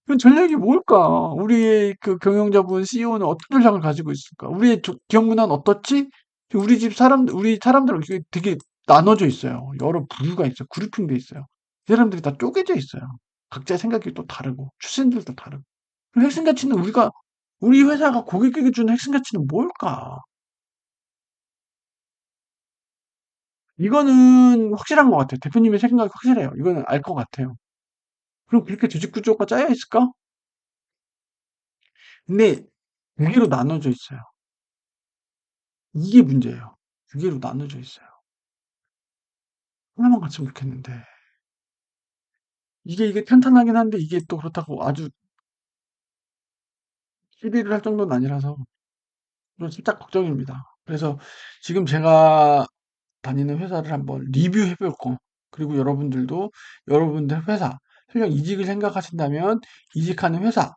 그 전략이 뭘까? 우리의 그 경영자분 CEO는 어떤 전략을 가지고 있을까? 우리의 기업 문화는 어떻지? 우리 집 사람, 우리 사람들은 되게 나눠져 있어요. 여러 부류가 있어요. 그룹핑돼 있어요. 이 사람들이 다 쪼개져 있어요. 각자의 생각이 또 다르고, 출신들도 다르고. 그럼 핵심 가치는 우리 회사가 고객에게 주는 핵심 가치는 뭘까? 이거는 확실한 것 같아요. 대표님의 생각이 확실해요. 이거는 알 것 같아요. 그럼 그렇게 조직 구조가 짜여 있을까? 근데 두 개로 나눠져 있어요. 이게 문제예요. 두 개로 나눠져 있어요. 하나만 갔으면 좋겠는데. 이게 탄탄하긴 한데 이게 또 그렇다고 아주 시비를 할 정도는 아니라서 좀 살짝 걱정입니다. 그래서 지금 제가 다니는 회사를 한번 리뷰해 볼 거. 그리고 여러분들도 여러분들 회사, 설령 이직을 생각하신다면 이직하는 회사,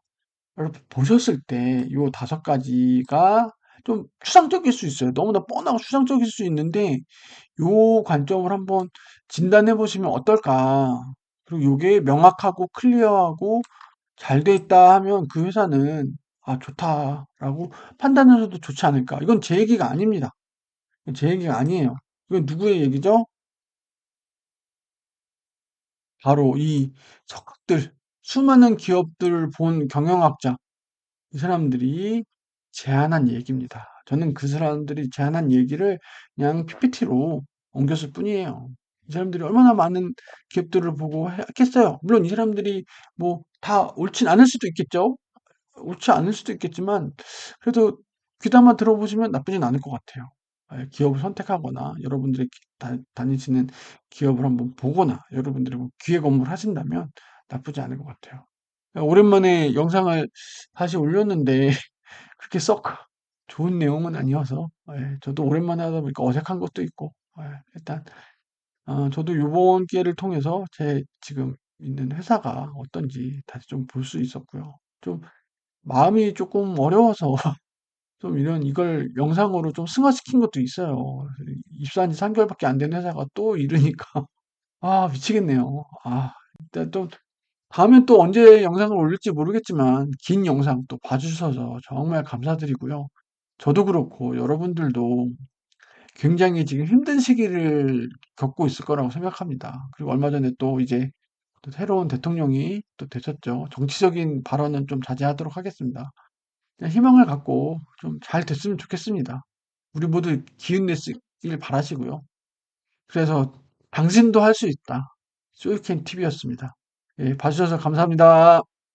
여러분 보셨을 때 요 다섯 가지가 좀 추상적일 수 있어요. 너무나 뻔하고 추상적일 수 있는데 요 관점을 한번 진단해 보시면 어떨까. 그리고 요게 명확하고 클리어하고 잘 돼 있다 하면 그 회사는 아, 좋다라고 판단해서도 좋지 않을까. 이건 제 얘기가 아닙니다. 제 얘기가 아니에요. 이건 누구의 얘기죠? 바로 이 적극들, 수많은 기업들을 본 경영학자, 이 사람들이 제안한 얘기입니다. 저는 그 사람들이 제안한 얘기를 그냥 PPT로 옮겼을 뿐이에요. 이 사람들이 얼마나 많은 기업들을 보고 했겠어요. 물론 이 사람들이 뭐 다 옳진 않을 수도 있겠죠. 옳지 않을 수도 있겠지만 그래도 귀담아 들어보시면 나쁘진 않을 것 같아요. 예, 기업을 선택하거나 여러분들이 다니시는 기업을 한번 보거나 여러분들이 뭐 기획 업무를 하신다면 나쁘지 않을 것 같아요. 오랜만에 영상을 다시 올렸는데 그렇게 썩 좋은 내용은 아니어서 예, 저도 오랜만에 하다 보니까 어색한 것도 있고 예, 일단 저도 요번 기회를 통해서 제 지금 있는 회사가 어떤지 다시 좀 볼 수 있었고요. 좀 마음이 조금 어려워서 좀 이걸 영상으로 좀 승화시킨 것도 있어요. 입사한 지 3개월밖에 안 된 회사가 또 이러니까 아, 미치겠네요. 아, 일단 또 다음엔 또 언제 영상을 올릴지 모르겠지만 긴 영상 또 봐주셔서 정말 감사드리고요. 저도 그렇고 여러분들도 굉장히 지금 힘든 시기를 겪고 있을 거라고 생각합니다. 그리고 얼마 전에 또 이제 또 새로운 대통령이 또 되셨죠. 정치적인 발언은 좀 자제하도록 하겠습니다. 그냥 희망을 갖고 좀 잘 됐으면 좋겠습니다. 우리 모두 기운 내시길 바라시고요. 그래서 당신도 할 수 있다. 쇼이캔 TV였습니다. 예, 봐주셔서 감사합니다.